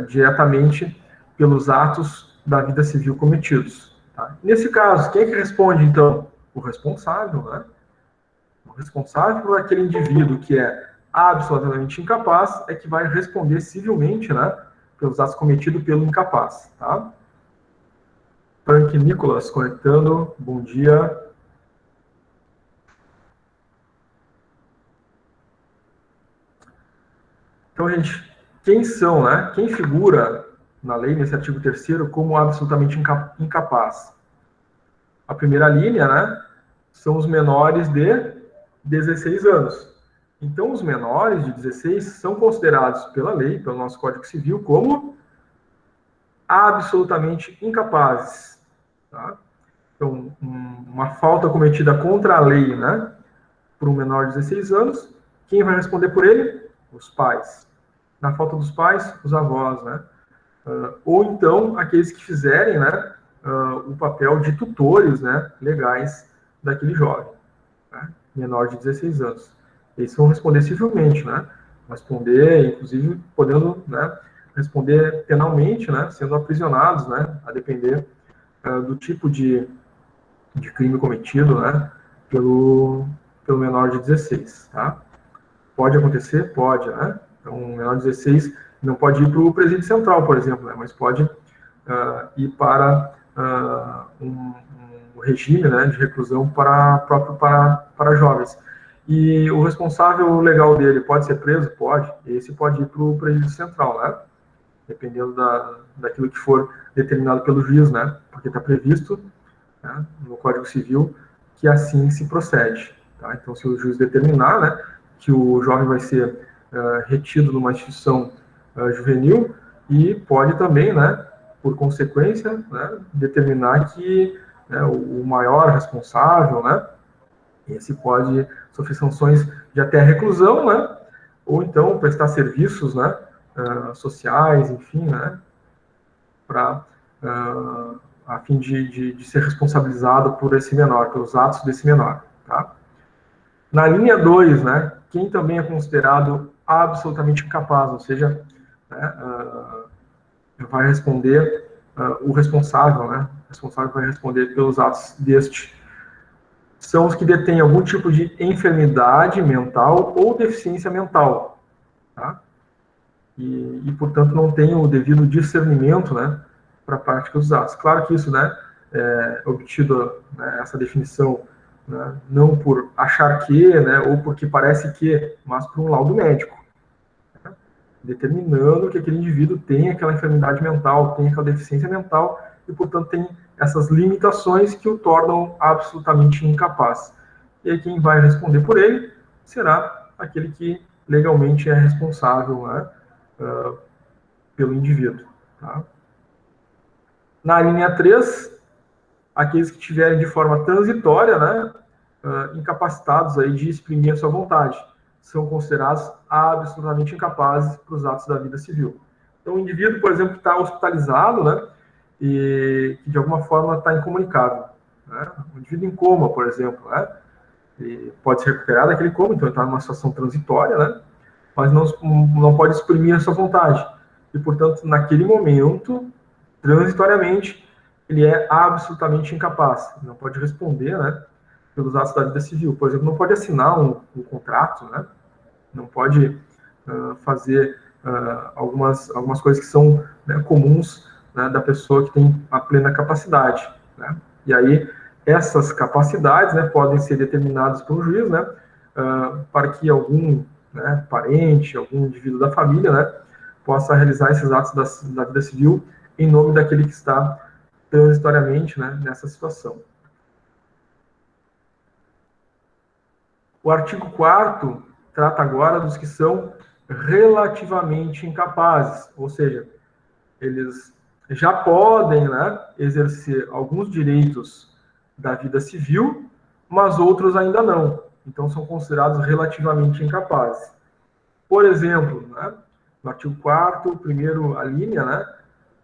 diretamente pelos atos da vida civil cometidos. Tá? Nesse caso, quem é que responde, então? O responsável, né? O responsável por aquele indivíduo que é absolutamente incapaz é que vai responder civilmente, né, pelos atos cometidos pelo incapaz. Tá? Frank Nicolas conectando, bom dia. Então, gente, quem são, né? Quem figura na lei, nesse artigo 3º, como absolutamente incapaz? A primeira linha, né, são os menores de 16 anos. Então, os menores de 16 são considerados pela lei, pelo nosso Código Civil, como absolutamente incapazes. Tá? Então, uma falta cometida contra a lei, né, por um menor de 16 anos, quem vai responder por ele? Os pais. Na falta dos pais, os avós, né? Ou então, aqueles que fizerem, né, o papel de tutores, né, legais daquele jovem, né, menor de 16 anos. Eles vão responder civilmente, né? Responder, inclusive, podendo, né, responder penalmente, né, sendo aprisionados, né, a depender do tipo de crime cometido, né, pelo menor de 16, tá? Pode acontecer? Pode, né? Então, o menor de 16 não pode ir para o presídio central, por exemplo, né, mas pode ir para um regime, né, de reclusão próprio para jovens. E o responsável legal dele pode ser preso? Pode. Esse pode ir para o presídio central, né? Dependendo daquilo que for determinado pelo juiz, né? Porque está previsto, né, no Código Civil que assim se procede. Tá? Então, se o juiz determinar, né, que o jovem vai ser retido numa instituição juvenil, e pode também, né, por consequência, né, determinar que, né, o maior responsável, né, esse pode sofrer sanções de até reclusão, né, ou então prestar serviços, né, sociais, enfim, né, a fim de ser responsabilizado por esse menor, pelos atos desse menor, tá? Na linha 2, né, quem também é considerado absolutamente incapaz, ou seja, né, vai responder o responsável, né, o responsável vai responder pelos atos deste, são os que detêm algum tipo de enfermidade mental ou deficiência mental, tá? E portanto, não tem o devido discernimento, né, para a prática dos atos. Claro que isso, né, é obtido, né, essa definição, né, não por achar que, né, ou porque parece que, mas por um laudo médico, né, determinando que aquele indivíduo tem aquela enfermidade mental, tem aquela deficiência mental, e portanto tem essas limitações que o tornam absolutamente incapaz. E aí quem vai responder por ele será aquele que legalmente é responsável, né, pelo indivíduo. Tá? Na linha 3, aqueles que tiverem de forma transitória, né, incapacitados aí de exprimir a sua vontade, são considerados absolutamente incapazes para os atos da vida civil. Então, o indivíduo, por exemplo, que está hospitalizado, né, e que de alguma forma está incomunicável, né, um indivíduo em coma, por exemplo, né, ele pode se recuperar daquele coma, então ele está numa situação transitória, né, mas não pode exprimir a sua vontade. E, portanto, naquele momento, transitoriamente, ele é absolutamente incapaz. Não pode responder, né, pelos atos da vida civil. Por exemplo, não pode assinar um contrato, né, não pode fazer algumas coisas que são, né, comuns, né, da pessoa que tem a plena capacidade, né. E aí, essas capacidades, né, podem ser determinadas pelo juiz, né, para que algum, né, parente, algum indivíduo da família, né, possa realizar esses atos da vida civil em nome daquele que está transitoriamente, né, nessa situação. O artigo 4º trata agora dos que são relativamente incapazes, ou seja, eles já podem, né, exercer alguns direitos da vida civil, mas outros ainda não. Então, são considerados relativamente incapazes. Por exemplo, né, no artigo 4º, primeiro a linha, né,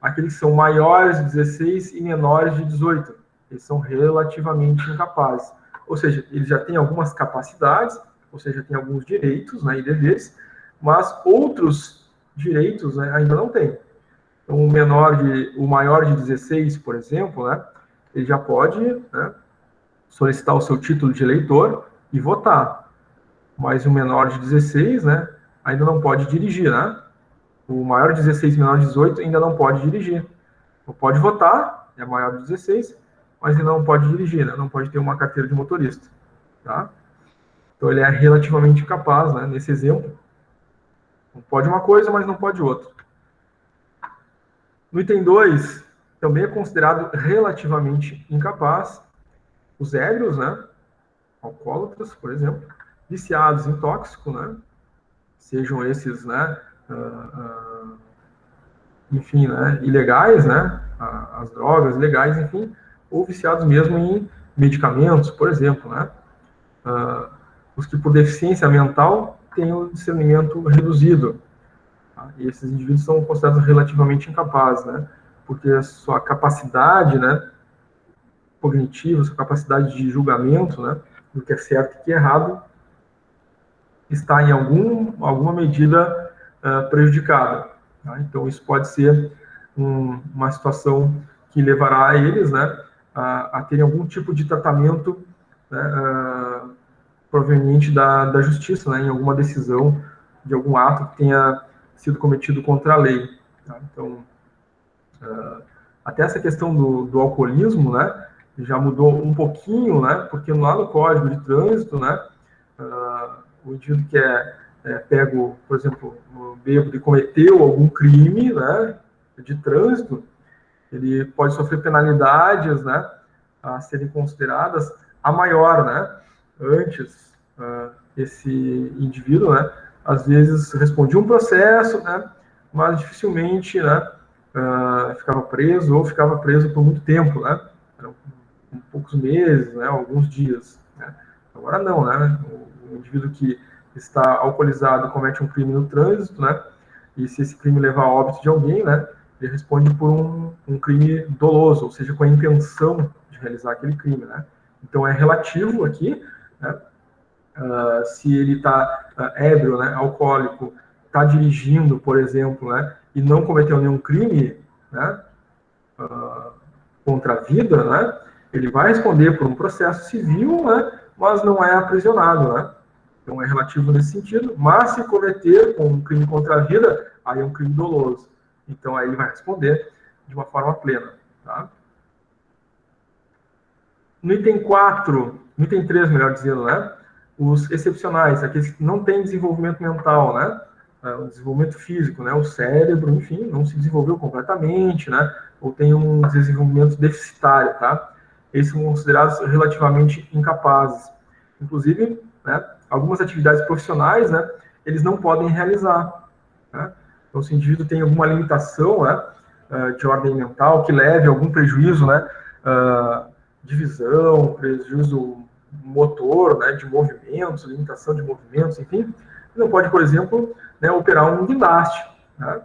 aqueles que são maiores de 16 e menores de 18. Eles são relativamente incapazes. Ou seja, eles já têm algumas capacidades, ou seja, têm alguns direitos, né, e deveres, mas outros direitos, né, ainda não têm. Então, o maior de 16, por exemplo, né, ele já pode, né, solicitar o seu título de eleitor e votar. Mas o menor de 16, né, ainda não pode dirigir, né? O maior de 16 e menor de 18 ainda não pode dirigir. Não pode votar, é maior de 16, mas ele não pode dirigir, né? Não pode ter uma carteira de motorista, tá? Então ele é relativamente incapaz, né, nesse exemplo. Não pode uma coisa, mas não pode outra. No item 2, também é considerado relativamente incapaz os ébrios, né, alcoólatras, por exemplo, viciados em tóxico, né, sejam esses, né, enfim, né, ilegais, né, as drogas ilegais, enfim, ou viciados mesmo em medicamentos, por exemplo, né, os que por deficiência mental têm o discernimento reduzido, tá? E esses indivíduos são considerados relativamente incapazes, né, porque a sua capacidade, né, cognitiva, sua capacidade de julgamento, né, do que é certo e que é errado, está em alguma medida prejudicada. Tá? Então, isso pode ser uma situação que levará eles, né, a terem algum tipo de tratamento, né, proveniente da justiça, né, em alguma decisão de algum ato que tenha sido cometido contra a lei. Tá? Então, até essa questão do alcoolismo, né, já mudou um pouquinho, né, porque lá no Código de Trânsito, né, o indivíduo que é pego, por exemplo, bêbado e cometeu algum crime, né, de trânsito, ele pode sofrer penalidades, né, a serem consideradas a maior, né. Antes, esse indivíduo, né, às vezes respondia um processo, né, mas dificilmente, né, ficava preso ou ficava preso por muito tempo, né, poucos meses, né, alguns dias. Né. Agora não, né, o indivíduo que está alcoolizado e comete um crime no trânsito, né, e se esse crime levar a óbito de alguém, né, ele responde por um crime doloso, ou seja, com a intenção de realizar aquele crime, né. Então é relativo aqui, né, se ele está ébrio, né, alcoólico, está dirigindo, por exemplo, né, e não cometeu nenhum crime, né, contra a vida, né, ele vai responder por um processo civil, né, mas não é aprisionado, né. Então é relativo nesse sentido, mas se cometer um crime contra a vida, aí é um crime doloso. Então aí ele vai responder de uma forma plena, tá? No item 4, no item 3, melhor dizendo, né, os excepcionais, aqueles que não têm desenvolvimento mental, né, o desenvolvimento físico, né, o cérebro, enfim, não se desenvolveu completamente, né, ou tem um desenvolvimento deficitário, tá? Esses são considerados relativamente incapazes. Inclusive, né, algumas atividades profissionais, né, eles não podem realizar, né? Então, se o indivíduo tem alguma limitação, né, de ordem mental que leve a algum prejuízo, né, de visão, prejuízo motor, né, de movimentos, limitação de movimentos, enfim, não pode, por exemplo, né, operar um guindaste, né,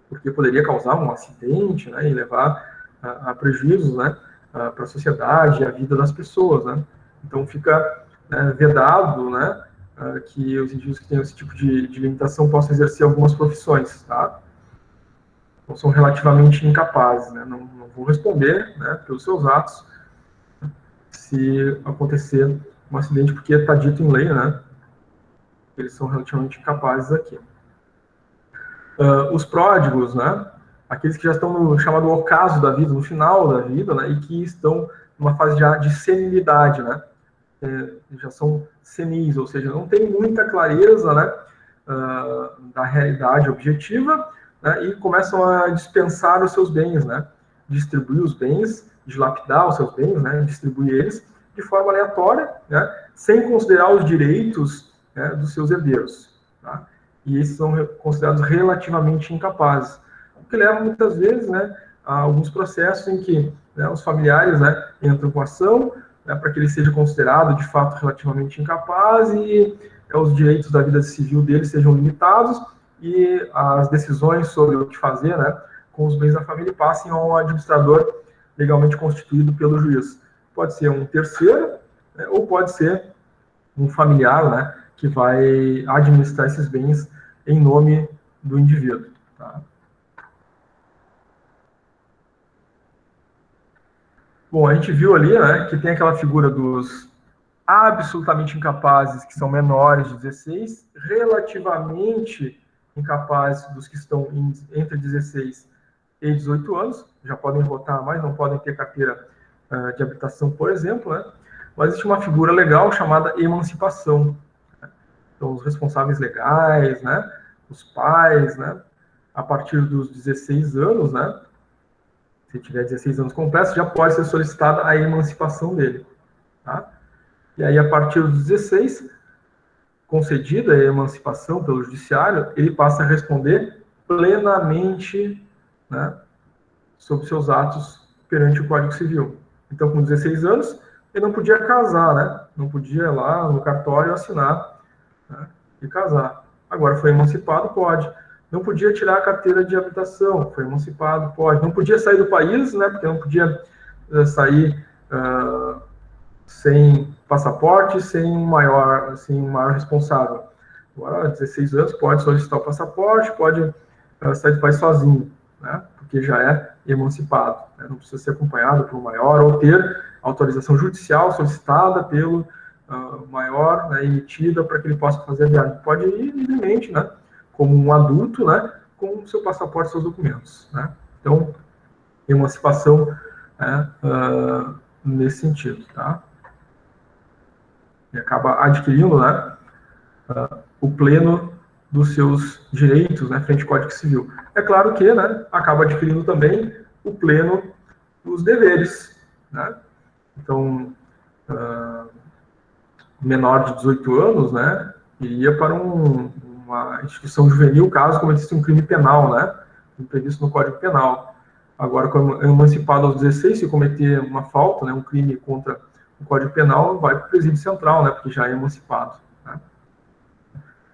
porque poderia causar um acidente, né, e levar a prejuízos, né, para a sociedade e a vida das pessoas, né. Então fica, né, vedado, né, que os indivíduos que têm esse tipo de limitação possam exercer algumas profissões, tá? Então, são relativamente incapazes, né? Não vão responder, né, pelos seus atos se acontecer um acidente, porque está dito em lei, né? Eles são relativamente incapazes aqui. Os pródigos, né? Aqueles que já estão no chamado ocaso da vida, no final da vida, né? E que estão numa fase já de senilidade, né? Já são senis, ou seja, não tem muita clareza, né, da realidade objetiva, né, e começam a dispensar os seus bens, né, distribuir os bens, dilapidar os seus bens, né, distribuir eles de forma aleatória, né, sem considerar os direitos, né, dos seus herdeiros. Tá? E esses são considerados relativamente incapazes, o que leva muitas vezes, né, a alguns processos em que, né, os familiares, né, entram com ação, né, para que ele seja considerado, de fato, relativamente incapaz e os direitos da vida civil dele sejam limitados e as decisões sobre o que fazer, né, com os bens da família passem ao administrador legalmente constituído pelo juiz. Pode ser um terceiro, né, ou pode ser um familiar, né, que vai administrar esses bens em nome do indivíduo. Tá? Bom, a gente viu ali, né, que tem aquela figura dos absolutamente incapazes, que são menores de 16, relativamente incapazes dos que estão entre 16 e 18 anos, já podem votar, mas não podem ter carteira de habitação, por exemplo, né? Mas existe uma figura legal chamada emancipação. Né? Então, os responsáveis legais, né, os pais, né, a partir dos 16 anos, né, se tiver 16 anos completos, já pode ser solicitada a emancipação dele. Tá? E aí, a partir dos 16, concedida a emancipação pelo judiciário, ele passa a responder plenamente, né, sobre seus atos perante o Código Civil. Então, com 16 anos, ele não podia casar, né? Não podia ir lá no cartório assinar, né, e casar. Agora foi emancipado, pode. Não podia tirar a carteira de habitação, foi emancipado, pode. Não podia sair do país, né, porque não podia sair sem passaporte, sem um maior responsável. Agora, 16 anos, pode solicitar o passaporte, pode sair do país sozinho, né? Porque já é emancipado, né? Não precisa ser acompanhado por um maior ou ter autorização judicial solicitada pelo maior, né, emitida para que ele possa fazer a viagem. Pode ir livremente, né? Como um adulto, né? Com o seu passaporte e seus documentos, né? Então, emancipação nesse sentido, tá? E acaba adquirindo, né, o pleno dos seus direitos, né, frente ao Código Civil. É claro que, né, acaba adquirindo também o pleno dos deveres, né? Então, menor de 18 anos, né, iria para uma instituição juvenil, caso cometesse um crime penal, né, previsto no Código Penal. Agora, quando é emancipado aos 16, se cometer uma falta, né, um crime contra o Código Penal, vai para o presídio central, né, porque já é emancipado, né?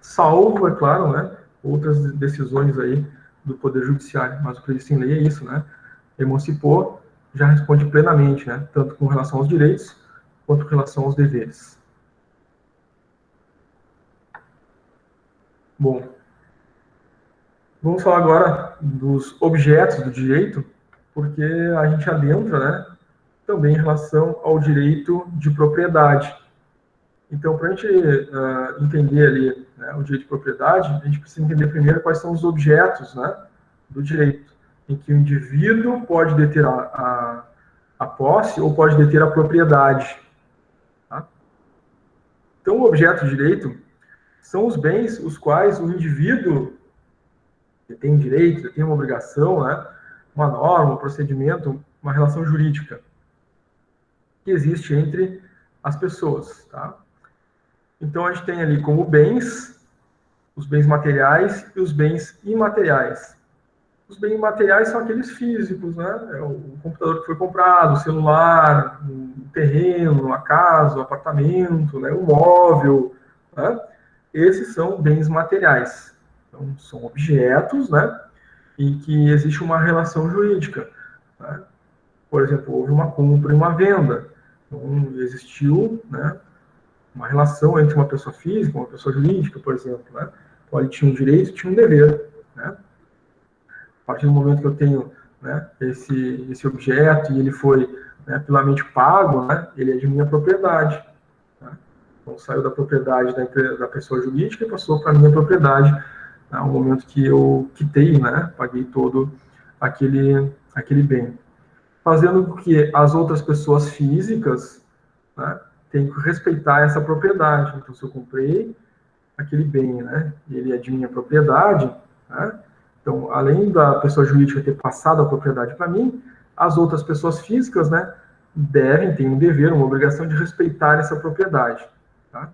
Salvo, é claro, né, outras decisões aí do Poder Judiciário, mas o previsto em lei é isso, né? Emancipou, já responde plenamente, né, tanto com relação aos direitos, quanto com relação aos deveres. Bom, vamos falar agora dos objetos do direito, porque a gente adentra, né, também em relação ao direito de propriedade. Então, para a gente entender ali, né, o direito de propriedade, a gente precisa entender primeiro quais são os objetos, né, do direito, em que o indivíduo pode deter a posse ou pode deter a propriedade. Tá? Então, o objeto de direito são os bens os quais o indivíduo tem direito, tem uma obrigação, né, uma norma, um procedimento, uma relação jurídica que existe entre as pessoas, tá? Então, a gente tem ali como bens, os bens materiais e os bens imateriais. Os bens imateriais são aqueles físicos, né? É o computador que foi comprado, o celular, o terreno, a casa, o apartamento, né? O móvel, né? Esses são bens materiais. Então, são objetos, né? Em que existe uma relação jurídica, né? Por exemplo, houve uma compra e uma venda. Então, existiu, né, uma relação entre uma pessoa física e uma pessoa jurídica, por exemplo, né? Então, ele tinha um direito e tinha um dever, né? A partir do momento que eu tenho, né, esse objeto e ele foi, né, pilamente pago, né, ele é de minha propriedade, né? Então, saiu da propriedade da pessoa jurídica e passou para a minha propriedade, né, no momento que eu quitei, né, paguei todo aquele bem. Fazendo com que as outras pessoas físicas, né, tenham que respeitar essa propriedade. Então, se eu comprei aquele bem, né, e ele é de minha propriedade, né, então, além da pessoa jurídica ter passado a propriedade para mim, as outras pessoas físicas, né, ter um dever, uma obrigação de respeitar essa propriedade, tá?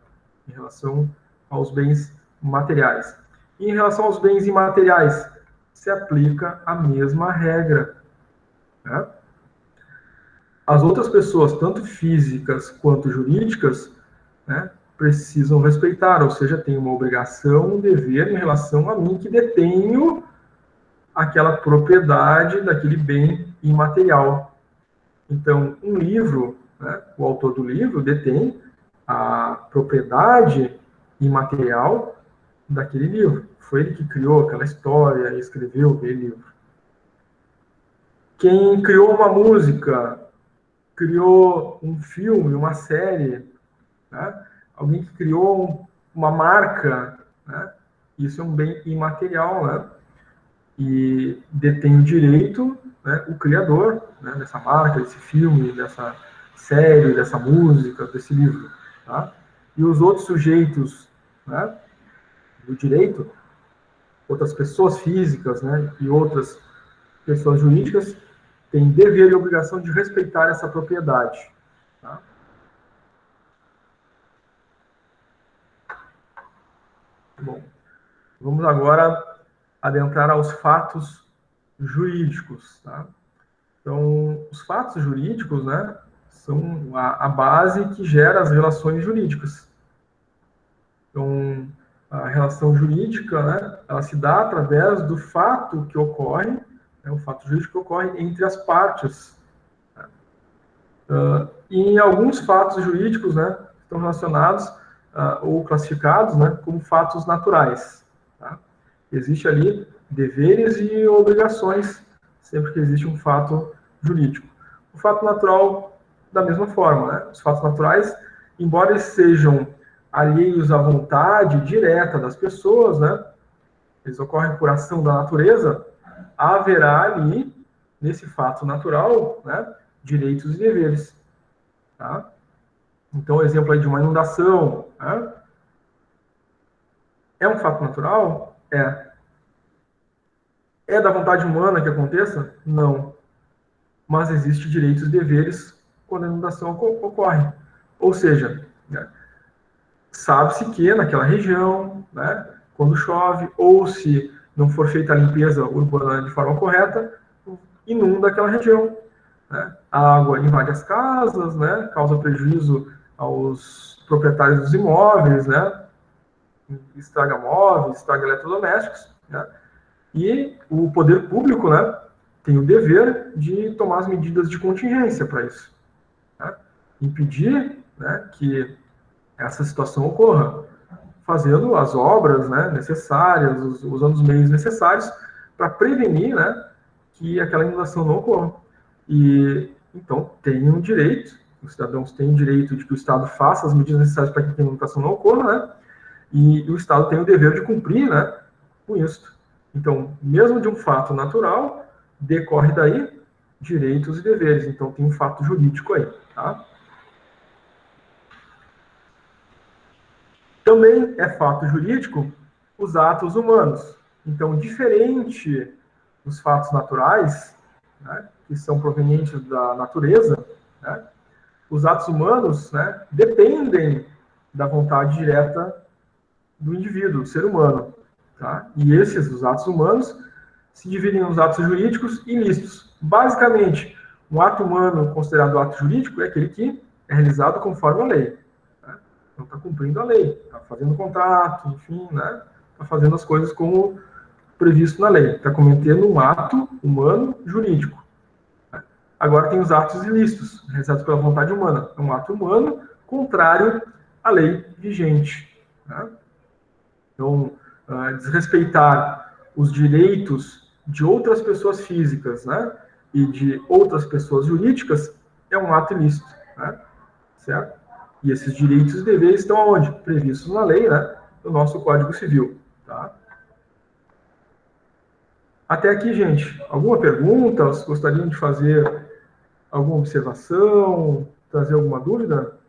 Em relação aos bens materiais. E em relação aos bens imateriais, se aplica a mesma regra, né? As outras pessoas, tanto físicas quanto jurídicas, né, precisam respeitar, ou seja, tem uma obrigação, um dever em relação a mim que detenho aquela propriedade daquele bem imaterial. Então, um livro, né, o autor do livro detém a propriedade imaterial daquele livro. Foi ele que criou aquela história, escreveu aquele livro. Quem criou uma música, criou um filme, uma série, né? Alguém que criou uma marca, né? Isso é um bem imaterial, né? E detém o direito, né, o criador, né, dessa marca, desse filme, dessa série, dessa música, desse livro, tá? E os outros sujeitos, né, do direito, outras pessoas físicas, né, e outras pessoas jurídicas, têm dever e obrigação de respeitar essa propriedade, tá? Bom, vamos agora adentrar aos fatos jurídicos, tá? Então, os fatos jurídicos, né, são a base que gera as relações jurídicas. Então, a relação jurídica, né, ela se dá através do fato que ocorre, né, o fato jurídico que ocorre entre as partes. Né? E em alguns fatos jurídicos, né, estão relacionados ou classificados, né, como fatos naturais. Tá? Existe ali deveres e obrigações, sempre que existe um fato jurídico. O fato natural, da mesma forma, né? Os fatos naturais, embora eles sejam alheios à vontade direta das pessoas, né? Eles ocorrem por ação da natureza, haverá ali, nesse fato natural, né, direitos e deveres. Tá? Então, o exemplo aí de uma inundação, né? É um fato natural? É. É da vontade humana que aconteça? Não. Mas existem direitos e deveres quando a inundação ocorre. Ou seja, né, sabe-se que naquela região, né, quando chove, ou se não for feita a limpeza urbana de forma correta, inunda aquela região. Né? A água invade as casas, né, causa prejuízo aos proprietários dos imóveis, né, estraga móveis, estraga eletrodomésticos, né, e o poder público, né, tem o dever de tomar as medidas de contingência para isso. Né? Impedir, né, que essa situação ocorra, fazendo as obras, né, necessárias, usando os meios necessários para prevenir, né, que aquela inundação não ocorra. E, então, tem um direito, os cidadãos têm o direito de que o Estado faça as medidas necessárias para que a inundação não ocorra, né, e o Estado tem o dever de cumprir, né, com isso. Então, mesmo de um fato natural, decorre daí direitos e deveres. Então, tem um fato jurídico aí, tá? Também é fato jurídico os atos humanos. Então, diferente dos fatos naturais, né, que são provenientes da natureza, né, os atos humanos, né, dependem da vontade direta do indivíduo, do ser humano. Tá? E os atos humanos, se dividem nos atos jurídicos e mistos. Basicamente, um ato humano considerado ato jurídico é aquele que é realizado conforme a lei. Né? Então, está cumprindo a lei, está fazendo contrato, enfim, né? Está fazendo as coisas como previsto na lei. Está cometendo um ato humano jurídico. Né? Agora, tem os atos ilícitos, realizados pela vontade humana. É um ato humano contrário à lei vigente. Né? Então, desrespeitar os direitos de outras pessoas físicas, né, e de outras pessoas jurídicas é um ato ilícito, né, certo? E esses direitos e deveres estão aonde? Previstos na lei, né, no nosso Código Civil, tá? Até aqui, gente, alguma pergunta? Vocês gostariam de fazer alguma observação, trazer alguma dúvida?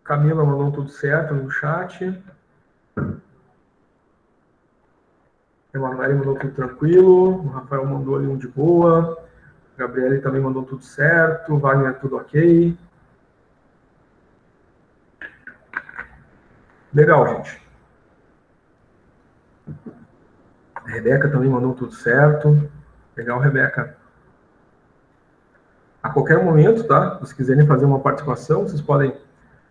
Camila mandou tudo certo no chat. Emanuele mandou tudo tranquilo. O Rafael mandou ali um de boa. Gabriele também mandou tudo certo. Wagner, tudo ok. Legal, gente. A Rebeca também mandou tudo certo. Legal, Rebeca. A qualquer momento, tá? Se quiserem fazer uma participação, vocês podem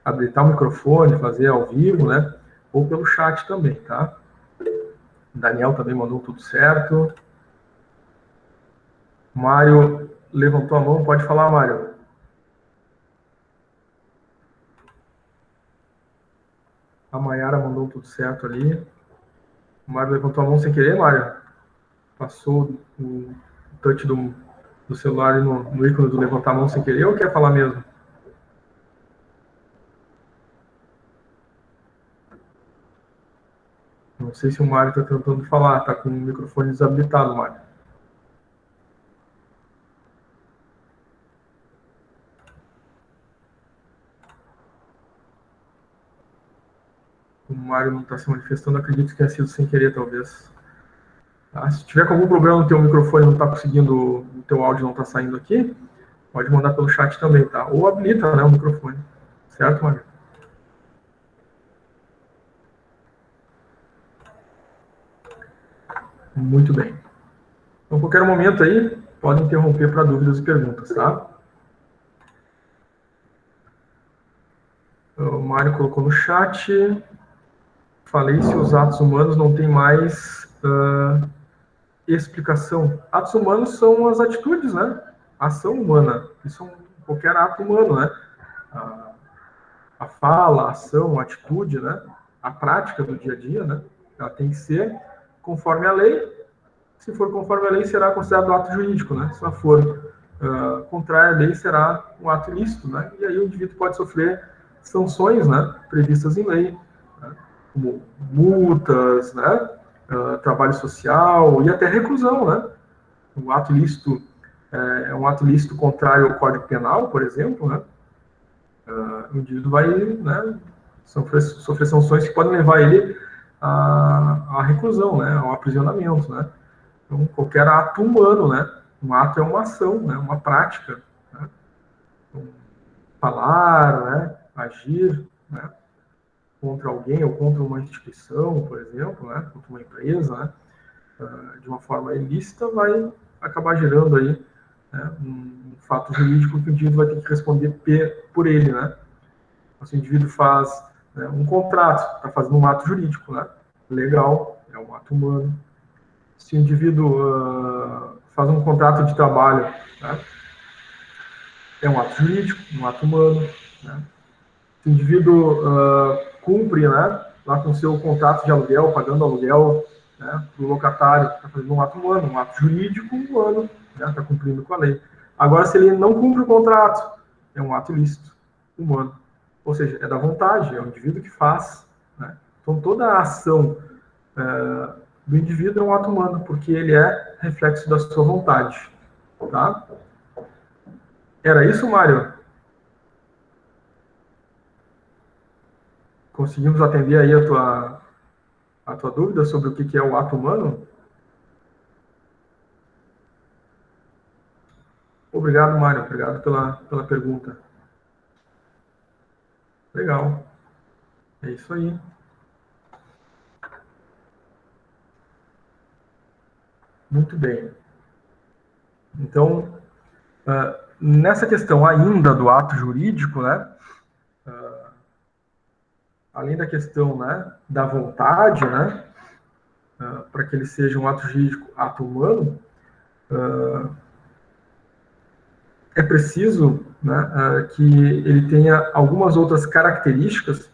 habilitar o microfone, fazer ao vivo, né? Ou pelo chat também, tá? O Daniel também mandou tudo certo. Mário levantou a mão, pode falar, Mário. A Mayara mandou tudo certo ali. O Mário levantou a mão sem querer, Mário. Passou o touch do celular no ícone do levantar a mão sem querer ou quer falar mesmo? Não sei se o Mário está tentando falar, está com o microfone desabilitado, Mário. O Mário não está se manifestando, acredito que tenha sido sem querer, talvez. Tá? Se tiver com algum problema no teu microfone, não está conseguindo, o teu áudio não está saindo aqui, pode mandar pelo chat também, tá? Ou habilita, né, o microfone. Certo, Mário? Muito bem. Então, a qualquer momento aí, podem interromper para dúvidas e perguntas, tá? O Mário colocou no chat. falei se os atos humanos não têm mais explicação. Atos humanos são as atitudes, né? A ação humana. Isso é qualquer ato humano, né? A fala, a ação, a atitude, né? A prática do dia a dia, né? Ela tem que ser conforme a lei. Se for conforme a lei, será considerado ato jurídico, né? Se ela for contrária à lei, será um ato ilícito, né? E aí o indivíduo pode sofrer sanções, né? Previstas em lei, né? Como multas, né? Trabalho social e até reclusão, né? Um ato ilícito é um ato ilícito contrário ao Código Penal, por exemplo, né? O indivíduo vai, né, sofrer sanções que podem levar ele à reclusão, né? Ao aprisionamento, né? Então, qualquer ato humano, né? Um ato é uma ação, né? Uma prática, né? Então, falar, né? Agir, né? Contra alguém ou contra uma instituição, por exemplo, né? Contra uma empresa, né? De uma forma ilícita, vai acabar gerando aí, né, um fato jurídico que o indivíduo vai ter que responder por ele, né? Se o indivíduo faz, né, um contrato, está fazendo um ato jurídico, né? Legal, é um ato humano. Se o indivíduo faz um contrato de trabalho, né, é um ato jurídico, um ato humano, né? Se o indivíduo cumpre, né, lá com o seu contrato de aluguel, pagando aluguel, né, para o locatário, está fazendo um ato humano, um ato jurídico humano, né, está cumprindo com a lei. Agora, se ele não cumpre o contrato, é um ato ilícito, humano. Ou seja, é da vontade, é o indivíduo que faz, né? Então, toda a ação do indivíduo é um ato humano, porque ele é reflexo da sua vontade. Tá? Era isso, Mário? Conseguimos atender aí a tua dúvida sobre o que é o ato humano? Obrigado, Mário. Obrigado pela pergunta. Legal. É isso aí. Muito bem. Então, nessa questão ainda do ato jurídico, né? Além da questão, né, da vontade, né? Para que ele seja um ato jurídico, ato humano, é preciso, né, que ele tenha algumas outras características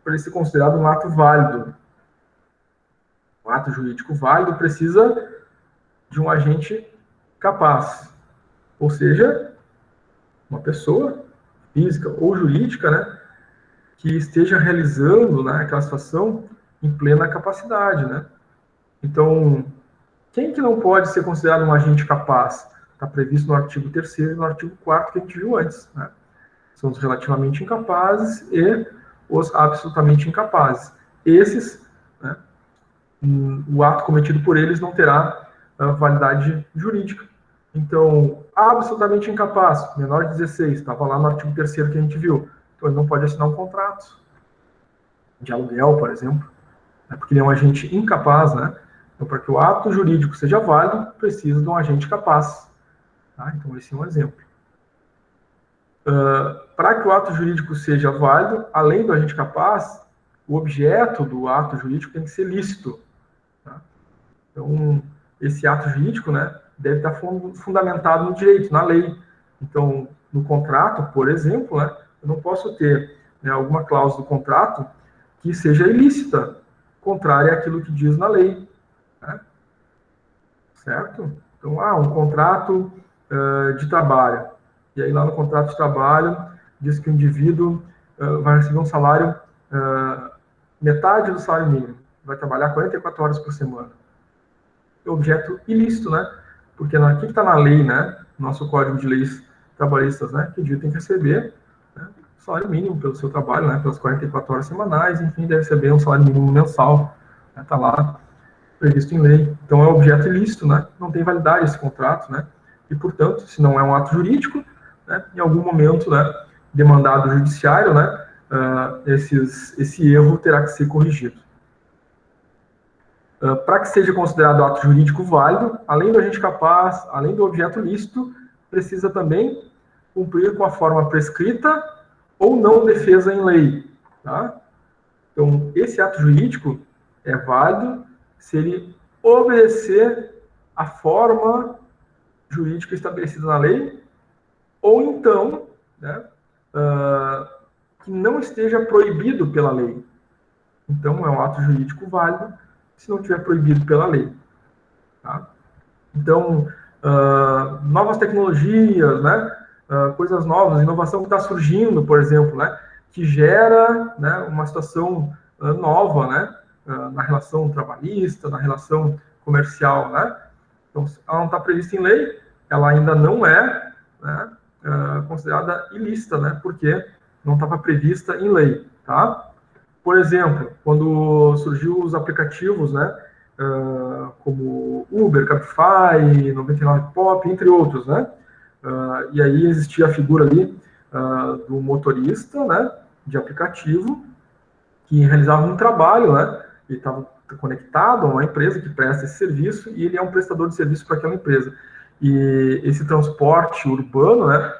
para ele ser considerado um ato válido. Um ato jurídico válido precisa de um agente capaz, ou seja, uma pessoa física ou jurídica, né, que esteja realizando, né, aquela situação em plena capacidade, né? Então, quem que não pode ser considerado um agente capaz? Está previsto no artigo 3º e no artigo 4º que a gente viu antes, né? São os relativamente incapazes e os absolutamente incapazes. Esses, né, o ato cometido por eles não terá validade jurídica. Então, absolutamente incapaz, menor de 16, estava lá no artigo 3º que a gente viu. Então, ele não pode assinar um contrato de aluguel, por exemplo, né, porque ele é um agente incapaz, né? Então, para que o ato jurídico seja válido, precisa de um agente capaz. Tá? Então, esse é um exemplo. Para que o ato jurídico seja válido, além do agente capaz, o objeto do ato jurídico tem que ser lícito. Tá? Então, esse ato jurídico, né, deve estar fundamentado no direito, na lei. Então, no contrato, por exemplo, né, eu não posso ter, né, alguma cláusula do contrato que seja ilícita, contrária àquilo que diz na lei. Né? Certo? Então, um contrato de trabalho. E aí, lá no contrato de trabalho, diz que o indivíduo vai receber um salário, metade do salário mínimo. Vai trabalhar 44 horas por semana. É objeto ilícito, né? Porque aqui que está na lei, né? Nosso Código de Leis Trabalhistas, né? Que o indivíduo tem que receber, né, salário mínimo pelo seu trabalho, né? Pelas 44 horas semanais, enfim, deve receber um salário mínimo mensal. Está lá previsto em lei. Então, é objeto ilícito, né? Não tem validade esse contrato, né? E, portanto, se não é um ato jurídico, né, em algum momento, né, demandado judiciário, né, esse erro terá que ser corrigido. Para que seja considerado ato jurídico válido, além do agente capaz, além do objeto lícito, precisa também cumprir com a forma prescrita ou não defesa em lei. Tá? Então, esse ato jurídico é válido se ele obedecer à forma jurídica estabelecida na lei, ou então, né, que não esteja proibido pela lei. Então, é um ato jurídico válido se não estiver proibido pela lei. Tá? Então, novas tecnologias, né, coisas novas, inovação que está surgindo, por exemplo, né, que gera, né, uma situação nova, né, na relação trabalhista, na relação comercial, né? Então, ela não está prevista em lei, ela ainda não é, né, considerada ilícita, né, porque não estava prevista em lei, tá? Por exemplo, quando surgiu os aplicativos, né, como Uber, Cabify, 99Pop, entre outros, né? E aí existia a figura ali do motorista, né, de aplicativo, que realizava um trabalho, né? Ele estava conectado a uma empresa que presta esse serviço e ele é um prestador de serviço para aquela empresa. E esse transporte urbano, né,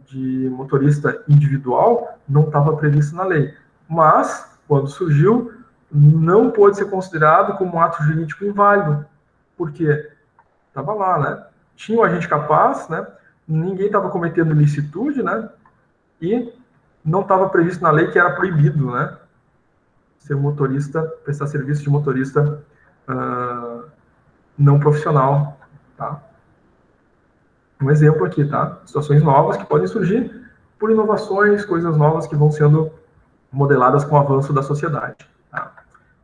de motorista individual não estava previsto na lei. Mas, quando surgiu, não pôde ser considerado como um ato jurídico inválido. Por quê? Estava lá, né? Tinha um agente capaz, né? Ninguém estava cometendo ilicitude, né? E não estava previsto na lei que era proibido, né? Ser motorista, prestar serviço de motorista não profissional, tá? Um exemplo aqui, tá? Situações novas que podem surgir por inovações, coisas novas que vão sendo modeladas com o avanço da sociedade, tá?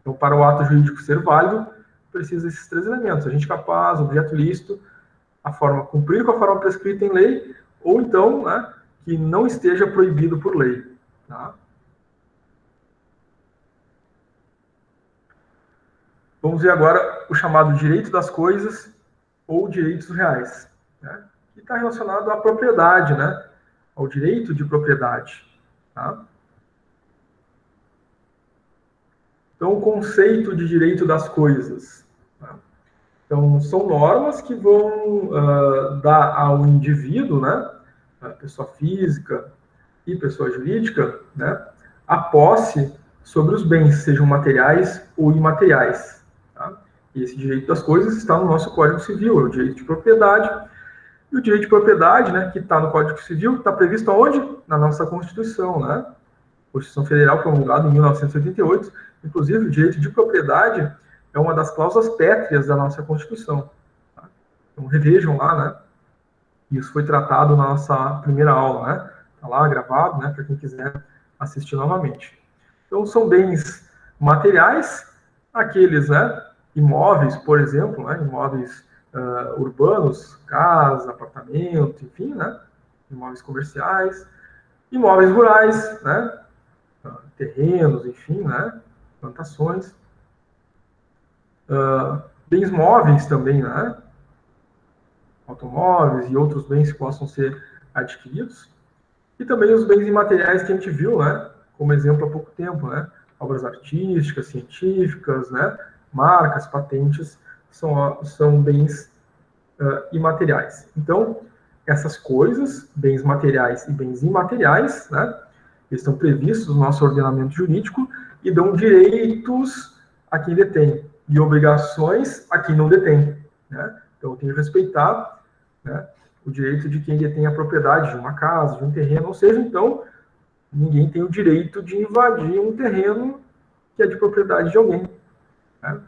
Então, para o ato jurídico ser válido, precisa desses 3 elementos: agente capaz, objeto lícito, a forma cumprir com a forma prescrita em lei, ou então, né, que não esteja proibido por lei, tá? Vamos ver agora o chamado direito das coisas ou direitos reais, né, que está relacionado à propriedade, né, ao direito de propriedade, tá? Então, o conceito de direito das coisas, tá? Então, são normas que vão dar ao indivíduo, né, a pessoa física e pessoa jurídica, né, a posse sobre os bens, sejam materiais ou imateriais. Tá? E esse direito das coisas está no nosso Código Civil, é o direito de propriedade. E o direito de propriedade, né, que está no Código Civil, está previsto aonde? Na nossa Constituição, né? Constituição Federal, promulgada em 1988. Inclusive, o direito de propriedade é uma das cláusulas pétreas da nossa Constituição. Tá? Então, revejam lá, né? Isso foi tratado na nossa primeira aula, né? Está lá gravado, né? Para quem quiser assistir novamente. Então, são bens materiais, aqueles, né? Imóveis, por exemplo, né? Imóveis urbanos, casa, apartamento, enfim, né? Imóveis comerciais, imóveis rurais, né? Terrenos, enfim, né? Plantações, bens móveis também, né? Automóveis e outros bens que possam ser adquiridos, e também os bens imateriais que a gente viu, né? Como exemplo há pouco tempo, né? Obras artísticas, científicas, né? Marcas, patentes, são bens imateriais. Então, essas coisas, bens materiais e bens imateriais, né? Estão previstos no nosso ordenamento jurídico e dão direitos a quem detém e obrigações a quem não detém, né? Então, eu tenho que respeitar, né, o direito de quem detém a propriedade de uma casa, de um terreno, ou seja, então, ninguém tem o direito de invadir um terreno que é de propriedade de alguém, né?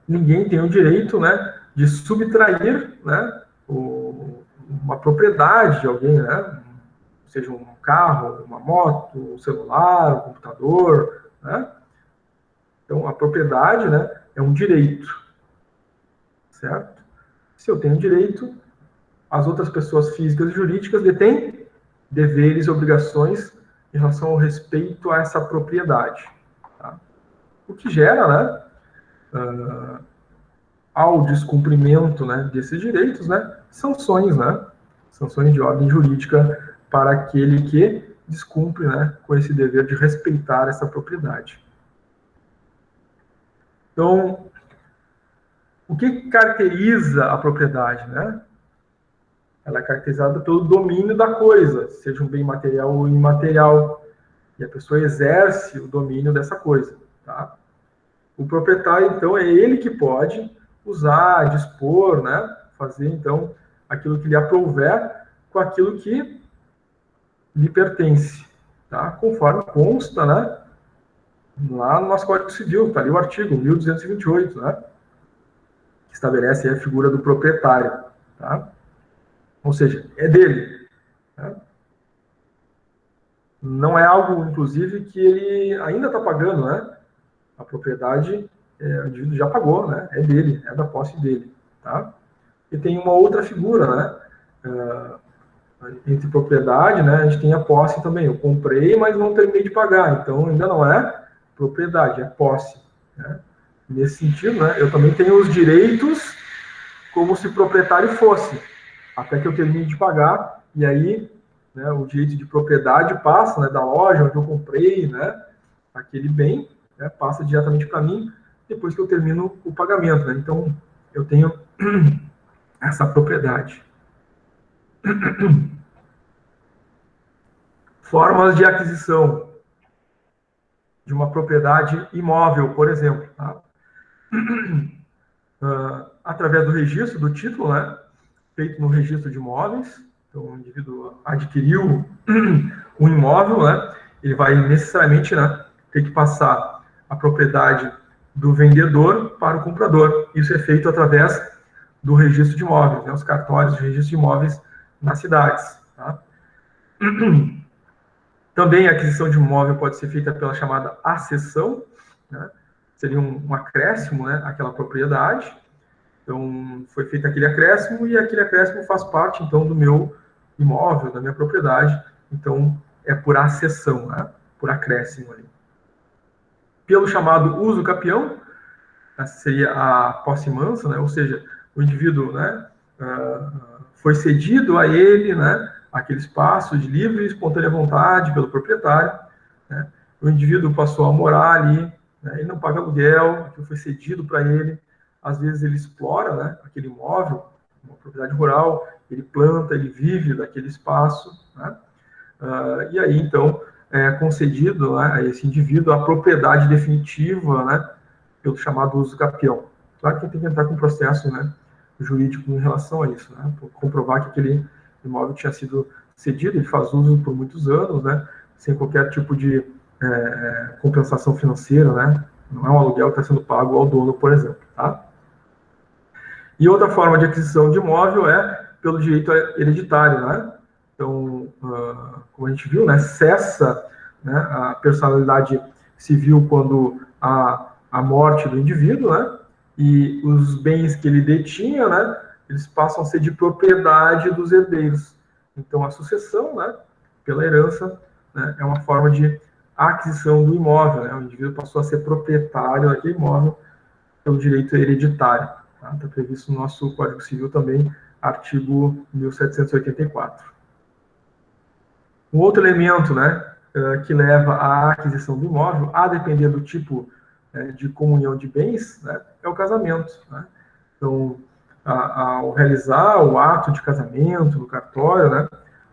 Ninguém tem o direito, né, de subtrair, né, uma propriedade de alguém, né? Seja um carro, uma moto, um celular, um computador, né? Então, a propriedade, né, é um direito, certo? Se eu tenho direito, as outras pessoas físicas e jurídicas detêm deveres e obrigações em relação ao respeito a essa propriedade, tá? O que gera, né, ao descumprimento, né, desses direitos, né, sanções, né? Sanções de ordem jurídica para aquele que descumpre, né, com esse dever de respeitar essa propriedade. Então, o que caracteriza a propriedade, né? Ela é caracterizada pelo domínio da coisa, seja um bem material ou imaterial. E a pessoa exerce o domínio dessa coisa, tá? O proprietário, então, é ele que pode usar, dispor, né? Fazer, então, aquilo que lhe aprouver com aquilo que lhe pertence, tá? Conforme consta, né? Lá no nosso Código Civil, está ali o artigo 1228, né? Que estabelece a figura do proprietário, tá? Ou seja, é dele, né? Não é algo, inclusive, que ele ainda está pagando, né? A propriedade, o indivíduo já pagou, né? É dele, é da posse dele, tá? E tem uma outra figura, né? Entre propriedade, né? A gente tem a posse também. Eu comprei, mas não terminei de pagar, então ainda não é propriedade, é posse, né? Nesse sentido, né? Eu também tenho os direitos como se proprietário fosse, até que eu termine de pagar, e aí, né, o direito de propriedade passa, né, da loja onde eu comprei, né, aquele bem, né, passa diretamente para mim depois que eu termino o pagamento, né? Então, eu tenho essa propriedade. Formas de aquisição de uma propriedade imóvel, por exemplo, tá? Através do registro do título, né, feito no registro de imóveis. Então, o indivíduo adquiriu um imóvel, né, ele vai necessariamente, né, ter que passar a propriedade do vendedor para o comprador. Isso é feito através do registro de imóveis, né, os cartórios de registro de imóveis nas cidades, tá? Também a aquisição de imóvel pode ser feita pela chamada accessão, né? Seria um acréscimo, né, àquela propriedade. Então, foi feito aquele acréscimo e aquele acréscimo faz parte, então, do meu imóvel, da minha propriedade. Então, é por accessão, né? Por acréscimo ali. Pelo chamado uso capião, essa seria a posse mansa, né? Ou seja, o indivíduo, né, foi cedido a ele, né, aquele espaço de livre e espontânea vontade pelo proprietário, né? O indivíduo passou a morar ali, né? Ele não paga aluguel, aquilo foi cedido para ele. Às vezes ele explora, né, aquele imóvel, uma propriedade rural, ele planta, ele vive daquele espaço, né? E aí, então, é concedido, né, a esse indivíduo a propriedade definitiva, né, pelo chamado uso capião. Claro que tem que entrar com um processo, né, jurídico em relação a isso, né, para comprovar que aquele imóvel tinha sido cedido, ele faz uso por muitos anos, né, sem qualquer tipo de compensação financeira, né, não é um aluguel que está sendo pago ao dono, por exemplo, tá? E outra forma de aquisição de imóvel é pelo direito hereditário, né? Então, como a gente viu, né, cessa, né, a personalidade civil quando há a morte do indivíduo, né? E os bens que ele detinha, né, eles passam a ser de propriedade dos herdeiros. Então, a sucessão, né, pela herança, né, é uma forma de aquisição do imóvel, né? O indivíduo passou a ser proprietário daquele imóvel pelo direito hereditário. Está previsto no nosso Código Civil também, artigo 1784. Um outro elemento, né, que leva à aquisição do imóvel, a depender do tipo de comunhão de bens, né, é o casamento, né? Então, ao realizar o ato de casamento no cartório, né,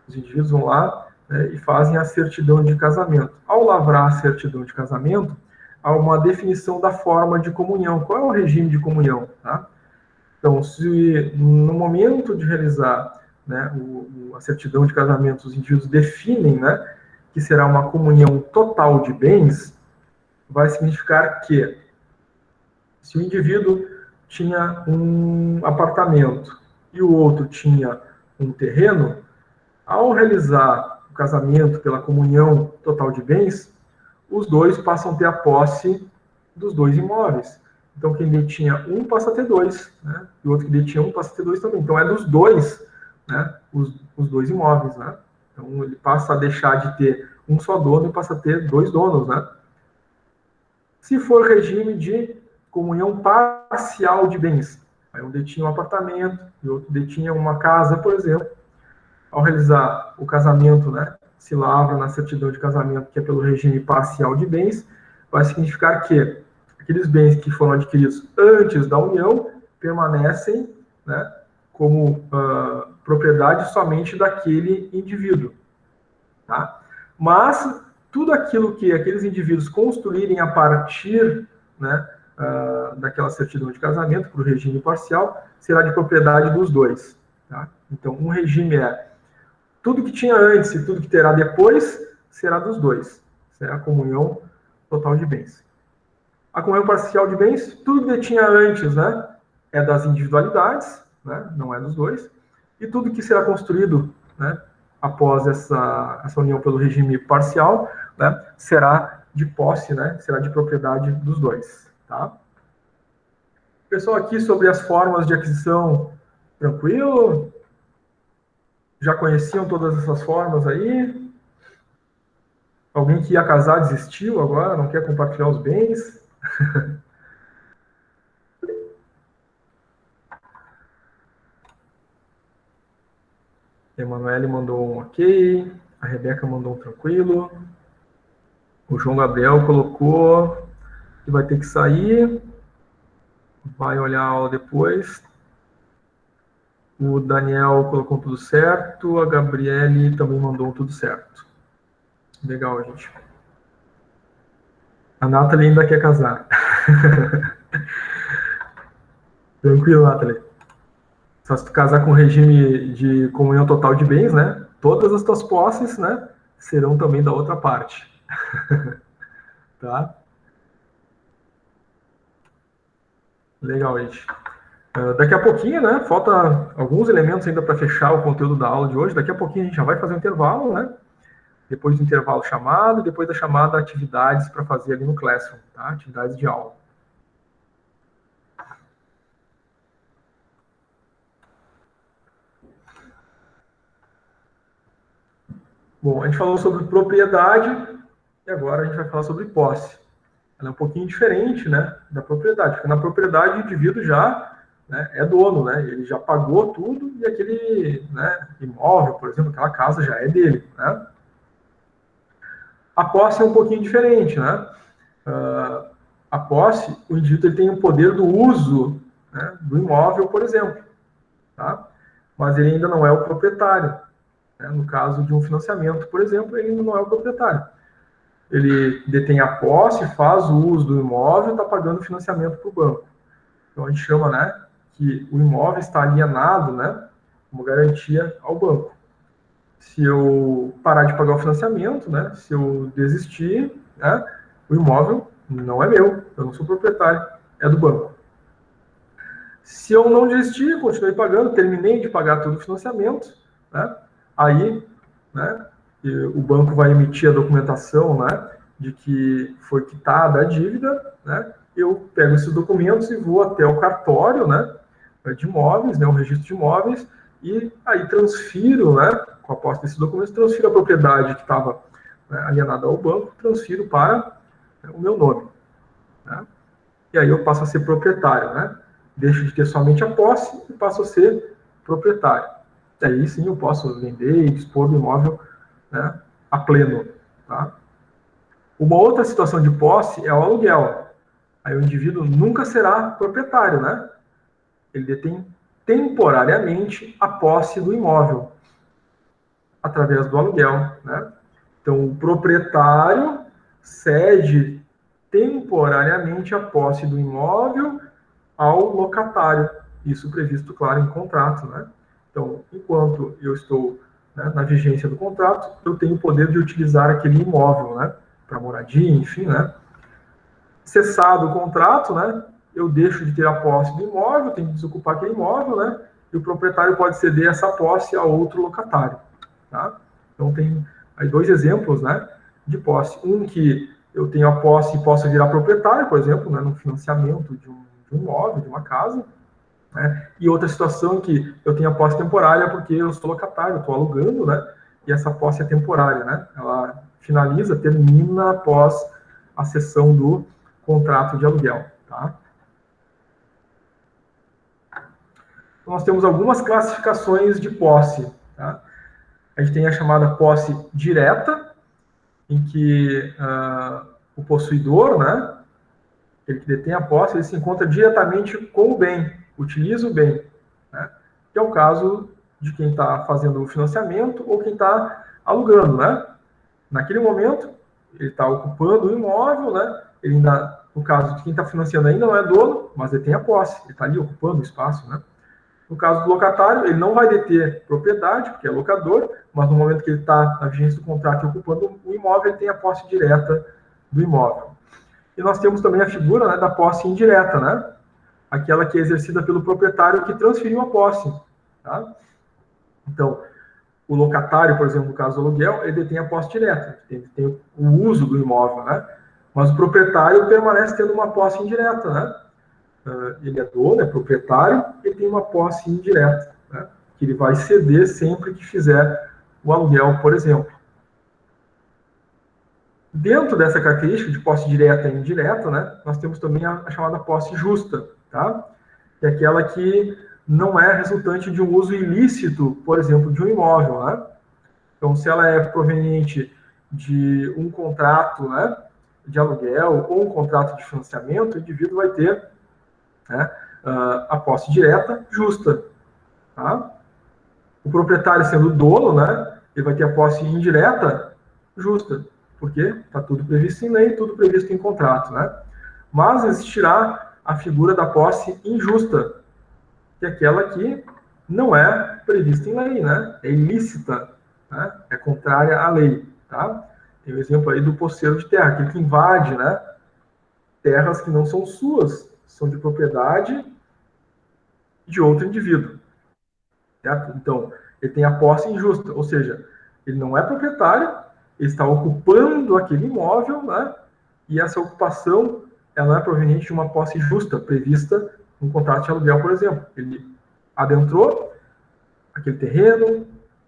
os indivíduos vão lá, né, e fazem a certidão de casamento. Ao lavrar a certidão de casamento, há uma definição da forma de comunhão. Qual é o regime de comunhão? Tá? Então, se no momento de realizar, né, a certidão de casamento, os indivíduos definem, né, que será uma comunhão total de bens, vai significar que, se o indivíduo tinha um apartamento e o outro tinha um terreno, ao realizar o casamento pela comunhão total de bens, os dois passam a ter a posse dos dois imóveis. Então, quem detinha um passa a ter dois, né? E o outro que detinha um passa a ter dois também. Então, é dos dois, né, os dois imóveis, né? Então, ele passa a deixar de ter um só dono e passa a ter dois donos, né? Se for regime de comunhão parcial de bens, aí um detinha um apartamento e o outro detinha uma casa, por exemplo, ao realizar o casamento, né, se lavra na certidão de casamento, que é pelo regime parcial de bens, vai significar que aqueles bens que foram adquiridos antes da união permanecem, né, como propriedade somente daquele indivíduo, tá? Mas, tudo aquilo que aqueles indivíduos construírem a partir, né, daquela certidão de casamento para o regime parcial será de propriedade dos dois. Tá? Então, um regime é tudo que tinha antes e tudo que terá depois será dos dois. Será a comunhão total de bens. A comunhão parcial de bens, tudo que tinha antes, né, é das individualidades, né, não é dos dois. E tudo que será construído, né, após essa união pelo regime parcial, né, será de posse, né, será de propriedade dos dois. Tá? Pessoal, aqui sobre as formas de aquisição, tranquilo? Já conheciam todas essas formas aí? Alguém que ia casar desistiu agora, não quer compartilhar os bens? Emanuele mandou um ok, a Rebeca mandou um tranquilo, o João Gabriel colocou que vai ter que sair, vai olhar a aula depois. O Daniel colocou tudo certo, a Gabriele também mandou tudo certo. Legal, gente. A Nathalie ainda quer casar. Tranquilo, Nathalie. Só se tu casar com regime de comunhão total de bens, né? Todas as tuas posses, né, serão também da outra parte. Tá? Legal, gente. Daqui a pouquinho, né? Falta alguns elementos ainda para fechar o conteúdo da aula de hoje. Daqui a pouquinho a gente já vai fazer um intervalo, né? Depois do intervalo chamado, depois da chamada atividades para fazer ali no Classroom, tá? Atividades de aula. Bom, a gente falou sobre propriedade e agora a gente vai falar sobre posse. Ela é um pouquinho diferente, né, da propriedade, porque na propriedade o indivíduo já, né, é dono, né, ele já pagou tudo e aquele, né, imóvel, por exemplo, aquela casa já é dele, né. A posse é um pouquinho diferente, né. A posse, o indivíduo ele tem o poder do uso, né, do imóvel, por exemplo, tá? Mas ele ainda não é o proprietário. Né? No caso de um financiamento, por exemplo, ele ainda não é o proprietário. Ele detém a posse, faz o uso do imóvel e está pagando financiamento para o banco. Então, a gente chama, né, que o imóvel está alienado, né, como garantia ao banco. Se eu parar de pagar o financiamento, né, se eu desistir, né, o imóvel não é meu, eu não sou proprietário, é do banco. Se eu não desistir, continuei pagando, terminei de pagar todo o financiamento, né, aí, né, o banco vai emitir a documentação, né, de que foi quitada a dívida, né, eu pego esses documentos e vou até o cartório, né, de imóveis, né, o registro de imóveis, e aí transfiro, né, com a posse desses documentos, transfiro a propriedade que estava, né, alienada ao banco, transfiro para, né, o meu nome. Né, e aí eu passo a ser proprietário, né, deixo de ter somente a posse e passo a ser proprietário. E aí sim eu posso vender e dispor do imóvel, né, a pleno. Tá? Uma outra situação de posse é o aluguel. Aí o indivíduo nunca será proprietário, né? Ele detém temporariamente a posse do imóvel através do aluguel, né? Então o proprietário cede temporariamente a posse do imóvel ao locatário. Isso previsto, claro, em contrato, né? Então, enquanto eu estou, né, na vigência do contrato, eu tenho o poder de utilizar aquele imóvel, né, para moradia, enfim, né. Cessado o contrato, né, eu deixo de ter a posse do imóvel, tenho que desocupar aquele imóvel, né, e o proprietário pode ceder essa posse a outro locatário, tá? Então, tem aí dois exemplos, né, de posse. Um que eu tenho a posse e posso virar proprietário, por exemplo, né, no financiamento de um imóvel, de uma casa, né? E outra situação em que eu tenho a posse temporária porque eu sou locatário, estou alugando, né? E essa posse é temporária, né? Ela finaliza, termina após a cessão do contrato de aluguel, tá? Então, nós temos algumas classificações de posse, tá? A gente tem a chamada posse direta, em que o possuidor, né? Ele que detém a posse, ele se encontra diretamente com o bem, utiliza o bem, né? Que é o caso de quem está fazendo o financiamento ou quem está alugando, né? Naquele momento, ele está ocupando o imóvel, né? Ele ainda, no caso de quem está financiando ainda não é dono, mas ele tem a posse, ele está ali ocupando o espaço, né? No caso do locatário, ele não vai deter propriedade, porque é locador, mas no momento que ele está na vigência do contrato e ocupando o imóvel, ele tem a posse direta do imóvel. E nós temos também a figura, né, da posse indireta, né? Aquela que é exercida pelo proprietário que transferiu a posse, tá? Então, o locatário, por exemplo, no caso do aluguel, ele detém a posse direta, ele tem o uso do imóvel, né? Mas o proprietário permanece tendo uma posse indireta, né? Ele é dono, é proprietário, ele tem uma posse indireta, né? Que ele vai ceder sempre que fizer o aluguel, por exemplo. Dentro dessa característica de posse direta e indireta, né, nós temos também a chamada posse justa, tá? Que é aquela que não é resultante de um uso ilícito, por exemplo, de um imóvel, né? Então, se ela é proveniente de um contrato, né, de aluguel ou um contrato de financiamento, o indivíduo vai ter, né, a posse direta justa, tá? O proprietário sendo dono, né, ele vai ter a posse indireta justa, porque está tudo previsto em lei, tudo previsto em contrato, né? Mas existirá a figura da posse injusta, que é aquela que não é prevista em lei, né? É ilícita, né? É contrária à lei, tá? Tem o exemplo aí do posseiro de terra, aquele que invade, né, terras que não são suas, são de propriedade de outro indivíduo, certo? Então, ele tem a posse injusta, ou seja, ele não é proprietário, ele está ocupando aquele imóvel, né? E essa ocupação, ela não é proveniente de uma posse justa prevista no contrato de aluguel, por exemplo. Ele adentrou aquele terreno,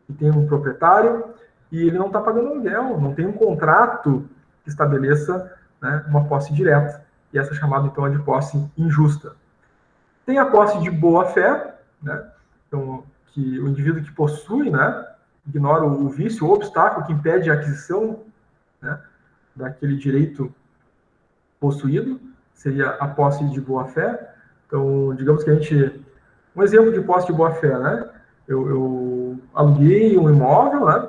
e tem um proprietário, e ele não está pagando aluguel, não tem um contrato que estabeleça, né, uma posse direta. E essa é chamada, então, de posse injusta. Tem a posse de boa-fé, né? Então, que o indivíduo que possui, né, ignora o vício, o obstáculo que impede a aquisição, né, daquele direito possuído, seria a posse de boa-fé. Então, digamos que a gente... Um exemplo de posse de boa-fé, né? Eu aluguei um imóvel, né?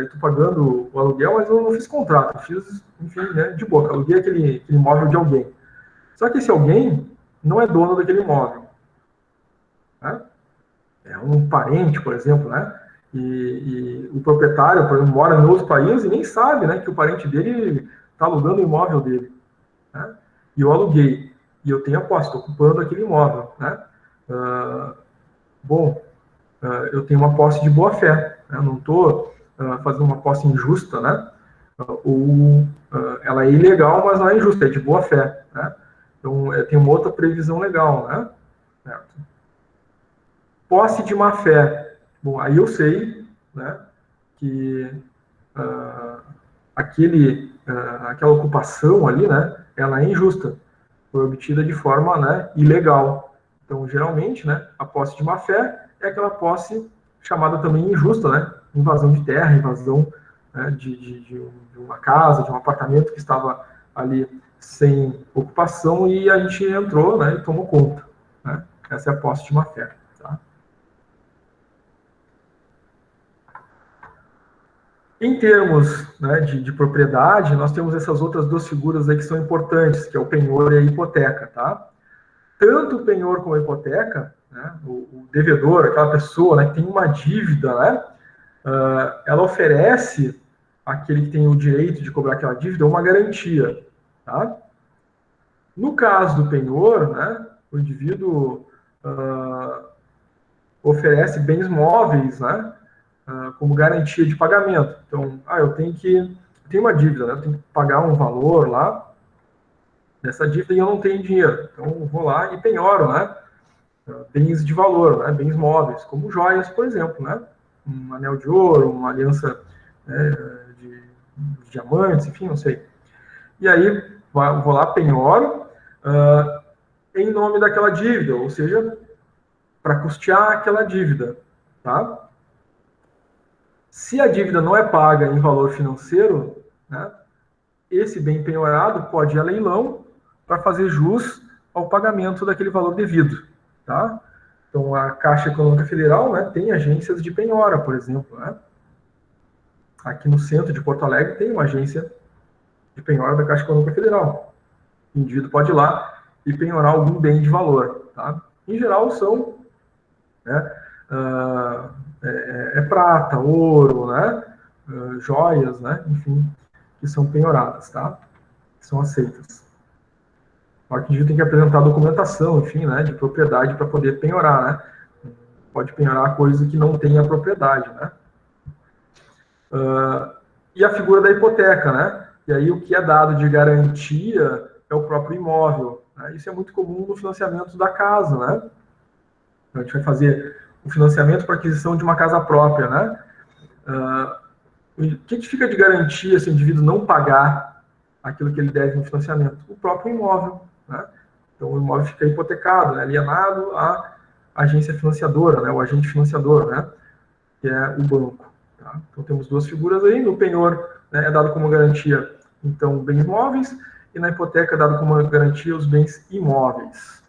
Estou pagando o aluguel, mas eu não fiz contrato. Eu fiz, enfim, né, de boa. Aluguei aquele imóvel de alguém. Só que esse alguém não é dono daquele imóvel, né? É um parente, por exemplo, né? E o proprietário, por exemplo, mora em outro país e nem sabe, né, que o parente dele está alugando o imóvel dele, né? E eu aluguei, e eu tenho a posse, estou ocupando aquele imóvel, né? Eu tenho uma posse de boa-fé, né? Eu não estou fazendo uma posse injusta, né? Ela é ilegal, mas não é injusta, é de boa-fé, né? Então, tem uma outra previsão legal, né? Certo. Posse de má-fé. Bom, aí eu sei, né, que aquela ocupação ali, né, ela é injusta, foi obtida de forma, né, ilegal. Então, geralmente, né, a posse de má-fé é aquela posse chamada também injusta, né, invasão de terra, invasão, né, de uma casa, de um apartamento que estava ali sem ocupação e a gente entrou, né, e tomou conta, né? Essa é a posse de má-fé. Em termos, né, de propriedade, nós temos essas outras duas figuras aí que são importantes, que é o penhor e a hipoteca, tá? Tanto o penhor como a hipoteca, né, o devedor, aquela pessoa, né, que tem uma dívida, né, ela oferece àquele que tem o direito de cobrar aquela dívida uma garantia, tá? No caso do penhor, né, o indivíduo oferece bens móveis, né, como garantia de pagamento. Então, eu tenho uma dívida, né? Eu tenho que pagar um valor lá dessa dívida e eu não tenho dinheiro. Então, eu vou lá e penhoro, né? Bens de valor, né? Bens móveis, como joias, por exemplo, né? Um anel de ouro, uma aliança, né, de diamantes, enfim, não sei. E aí, vou lá, penhoro em nome daquela dívida, ou seja, para custear aquela dívida, tá? Se a dívida não é paga em valor financeiro, né, esse bem penhorado pode ir a leilão para fazer jus ao pagamento daquele valor devido, tá? Então, a Caixa Econômica Federal, né, tem agências de penhora, por exemplo, né? Aqui no centro de Porto Alegre tem uma agência de penhora da Caixa Econômica Federal. O indivíduo pode ir lá e penhorar algum bem de valor. Tá? Em geral, são prata, ouro, né? Joias, né? Enfim, que são penhoradas, tá? Que são aceitas. O indivíduo tem que apresentar documentação, enfim, né? De propriedade para poder penhorar, né? Pode penhorar coisa que não tenha propriedade, né? E a figura da hipoteca, né? E aí o que é dado de garantia é o próprio imóvel. Né? Isso é muito comum no financiamento da casa, né? Então, a gente vai fazer o financiamento para aquisição de uma casa própria, né? O que fica de garantia se o indivíduo não pagar aquilo que ele deve no financiamento? O próprio imóvel, né? Então, o imóvel fica hipotecado, né? Alienado à agência financiadora, né? O agente financiador, né? Que é o banco. Tá? Então, temos duas figuras aí. No penhor, né, é dado como garantia, então, bens móveis, e na hipoteca é dado como garantia os bens imóveis.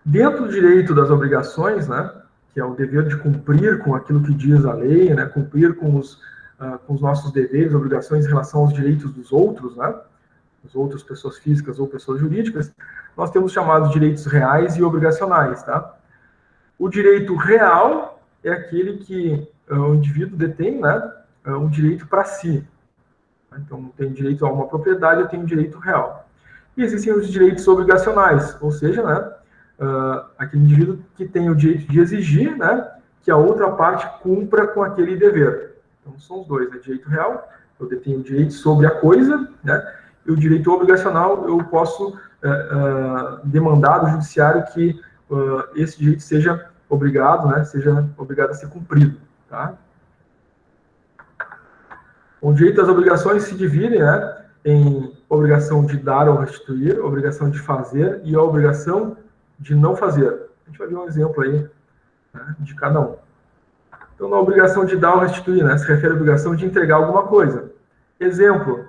Dentro do direito das obrigações, né, que é o dever de cumprir com aquilo que diz a lei, né, cumprir com os nossos deveres, obrigações em relação aos direitos dos outros, né, as outras pessoas físicas ou pessoas jurídicas, nós temos chamados direitos reais e obrigacionais. Tá? O direito real é aquele que o indivíduo detém, né, um direito para si. Então, tem direito a uma propriedade, eu tenho direito real. E existem os direitos obrigacionais, ou seja, né, aquele indivíduo que tem o direito de exigir, né, que a outra parte cumpra com aquele dever. Então, são os dois, né, direito real, eu detenho o direito sobre a coisa, né, e o direito obrigacional, eu posso demandar do judiciário que esse direito seja obrigado, né, seja obrigado a ser cumprido. Tá? O direito das obrigações se divide, né, em obrigação de dar ou restituir, obrigação de fazer e a obrigação de não fazer. A gente vai ver um exemplo aí, né, de cada um. Então, na obrigação de dar ou restituir, né, se refere à obrigação de entregar alguma coisa. Exemplo,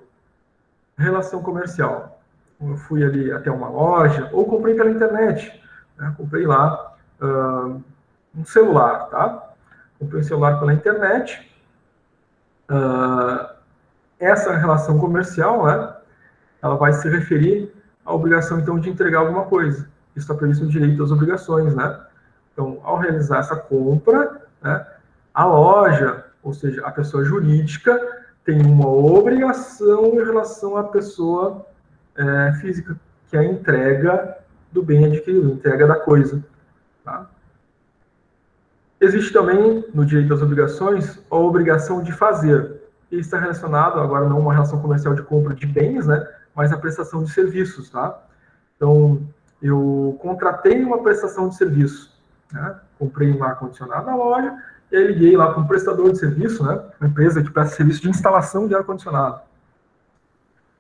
relação comercial. Eu fui ali até uma loja ou comprei pela internet. Né, comprei lá um celular, tá? Comprei um celular pela internet. Essa relação comercial, né, ela vai se referir à obrigação, então, de entregar alguma coisa. Isso está previsto no direito das obrigações, né? Então, ao realizar essa compra, né, a loja, ou seja, a pessoa jurídica, tem uma obrigação em relação à pessoa física, que é a entrega do bem adquirido, a entrega da coisa. Tá? Existe também, no direito das obrigações, a obrigação de fazer. Isso está relacionado, agora não uma relação comercial de compra de bens, né, mas a prestação de serviços. Tá? Então, eu contratei uma prestação de serviço, né? Comprei um ar-condicionado na loja, e aí liguei lá para um prestador de serviço, né? Uma empresa que presta serviço de instalação de ar-condicionado.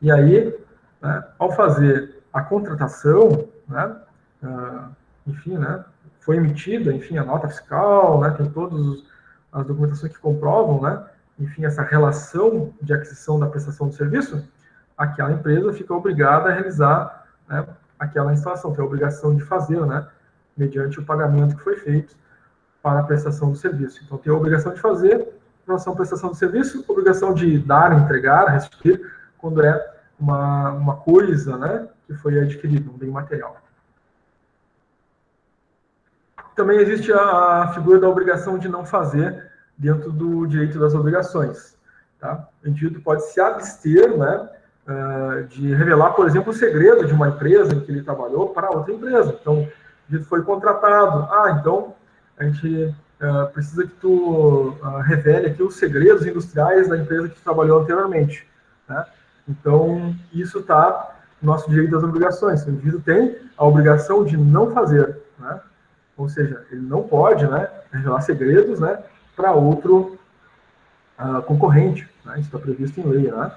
E aí, né, ao fazer a contratação, né, enfim, né, foi emitida, enfim, a nota fiscal, né, tem todas as documentações que comprovam, né, enfim, essa relação de aquisição da prestação de serviço, aquela empresa fica obrigada a realizar, né, aquela instalação, tem a obrigação de fazer, né, mediante o pagamento que foi feito para a prestação do serviço. Então, tem a obrigação de fazer, relação à prestação do serviço, obrigação de dar, entregar, restituir, quando é uma coisa, né, que foi adquirida, um bem material. Também existe a figura da obrigação de não fazer dentro do direito das obrigações. Tá? O indivíduo pode se abster, né, de revelar, por exemplo, o segredo de uma empresa em que ele trabalhou para outra empresa. Então, o indivíduo foi contratado. Então, a gente precisa que tu revele aqui os segredos industriais da empresa que tu trabalhou anteriormente. Né? Então, isso está no nosso direito das obrigações. O indivíduo tem a obrigação de não fazer. Né? Ou seja, ele não pode, né, revelar segredos, né, para outro concorrente. Né? Isso está previsto em lei. Né?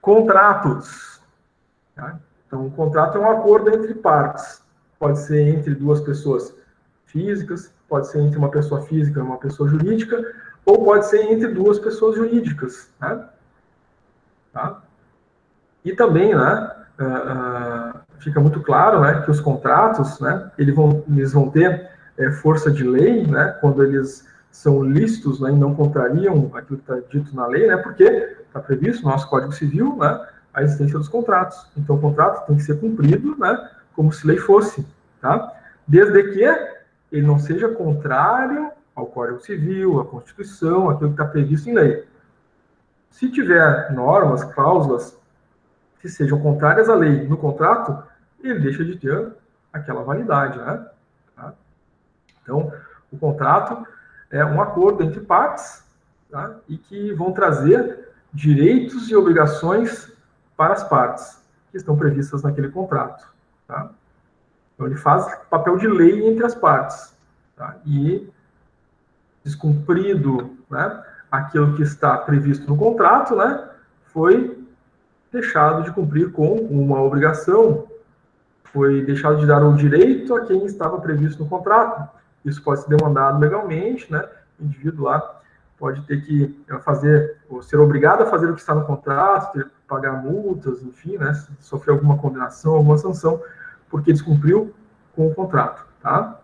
Contratos. Tá? Então, um contrato é um acordo entre partes. Pode ser entre duas pessoas físicas, pode ser entre uma pessoa física e uma pessoa jurídica, ou pode ser entre duas pessoas jurídicas. Né? Tá? E também, né, fica muito claro, né, que os contratos, né, eles vão ter força de lei, né, quando eles são lícitos, né, e não contrariam aquilo que está dito na lei, né, porque está previsto no nosso Código Civil, né, a existência dos contratos. Então, o contrato tem que ser cumprido, né, como se lei fosse, tá? Desde que ele não seja contrário ao Código Civil, à Constituição, aquilo que está previsto em lei. Se tiver normas, cláusulas que sejam contrárias à lei no contrato, ele deixa de ter aquela validade, né? Tá? Então, o contrato é um acordo entre partes, tá? E que vão trazer direitos e obrigações para as partes que estão previstas naquele contrato, tá? Então, ele faz papel de lei entre as partes, tá? E descumprido, né, aquilo que está previsto no contrato, né, foi deixado de cumprir com uma obrigação, foi deixado de dar o direito a quem estava previsto no contrato. Isso pode ser demandado legalmente, né? O indivíduo lá pode ter que fazer, ou ser obrigado a fazer o que está no contrato, ter que pagar multas, enfim, né? Sofrer alguma condenação, alguma sanção, porque descumpriu com o contrato, tá?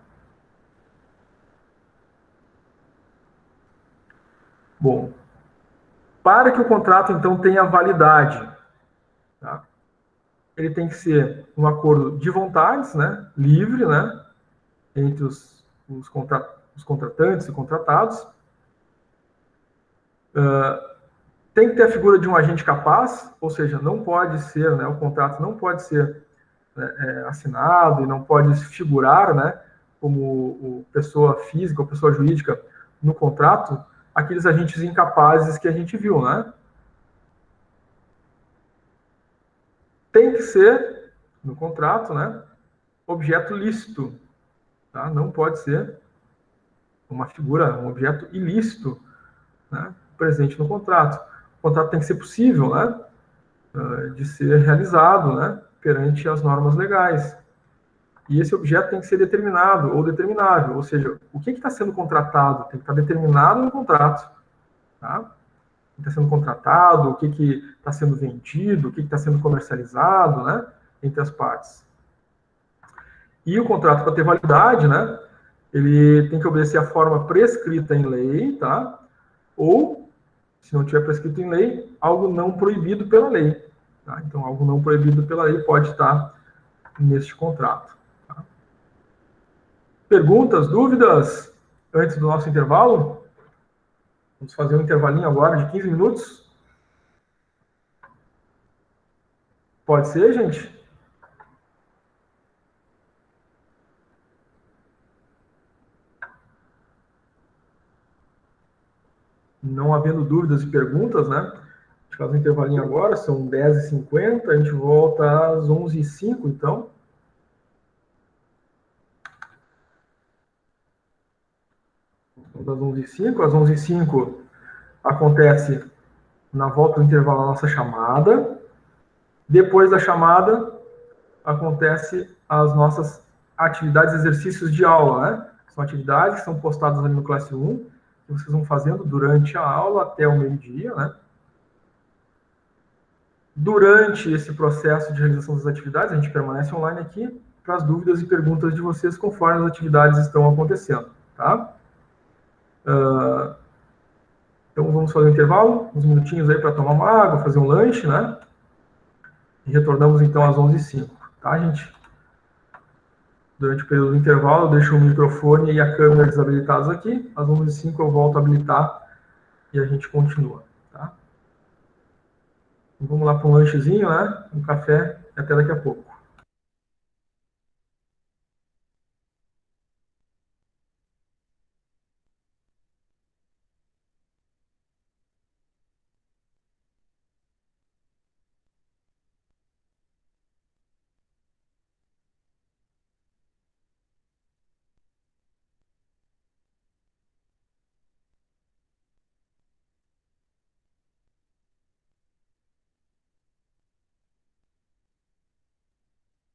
Bom, para que o contrato, então, tenha validade, tá? Ele tem que ser um acordo de vontades, né? Livre, né? Entre os contratantes e contratados. Tem que ter a figura de um agente capaz, ou seja, não pode ser, né? O contrato não pode ser assinado e não pode figurar, né? Como pessoa física ou pessoa jurídica no contrato, aqueles agentes incapazes que a gente viu, né? Tem que ser, no contrato, né, objeto lícito, tá? Não pode ser uma figura, um objeto ilícito, né, presente no contrato. O contrato tem que ser possível, né, de ser realizado, né, perante as normas legais. E esse objeto tem que ser determinado ou determinável, ou seja, o que está sendo contratado tem que estar determinado no contrato, tá? Está sendo contratado, o que está sendo vendido, o que está sendo comercializado, né, entre as partes. E o contrato, para ter validade, né, ele tem que obedecer a forma prescrita em lei, tá? Ou, se não tiver prescrito em lei, algo não proibido pela lei. Tá? Então, algo não proibido pela lei pode estar neste contrato. Tá? Perguntas, dúvidas antes do nosso intervalo? Vamos fazer um intervalinho agora de 15 minutos. Pode ser, gente? Não havendo dúvidas e perguntas, né? A gente faz um intervalinho agora, são 10h50, a gente volta às 11h05, então. Das 11h05, às 11h05 acontece, na volta do intervalo, a nossa chamada. Depois da chamada, acontece as nossas atividades, exercícios de aula, né? São atividades que são postadas ali no Classroom, que vocês vão fazendo durante a aula até o meio-dia, né? Durante esse processo de realização das atividades, a gente permanece online aqui para as dúvidas e perguntas de vocês conforme as atividades estão acontecendo, tá? Então, vamos fazer um intervalo, uns minutinhos aí para tomar uma água, fazer um lanche, né? E retornamos, então, às 11h05, tá, gente? Durante o período do intervalo, eu deixo o microfone e a câmera desabilitados aqui. Às 11h05 eu volto a habilitar e a gente continua, tá? Então, vamos lá para um lanchezinho, né? Um café e até daqui a pouco.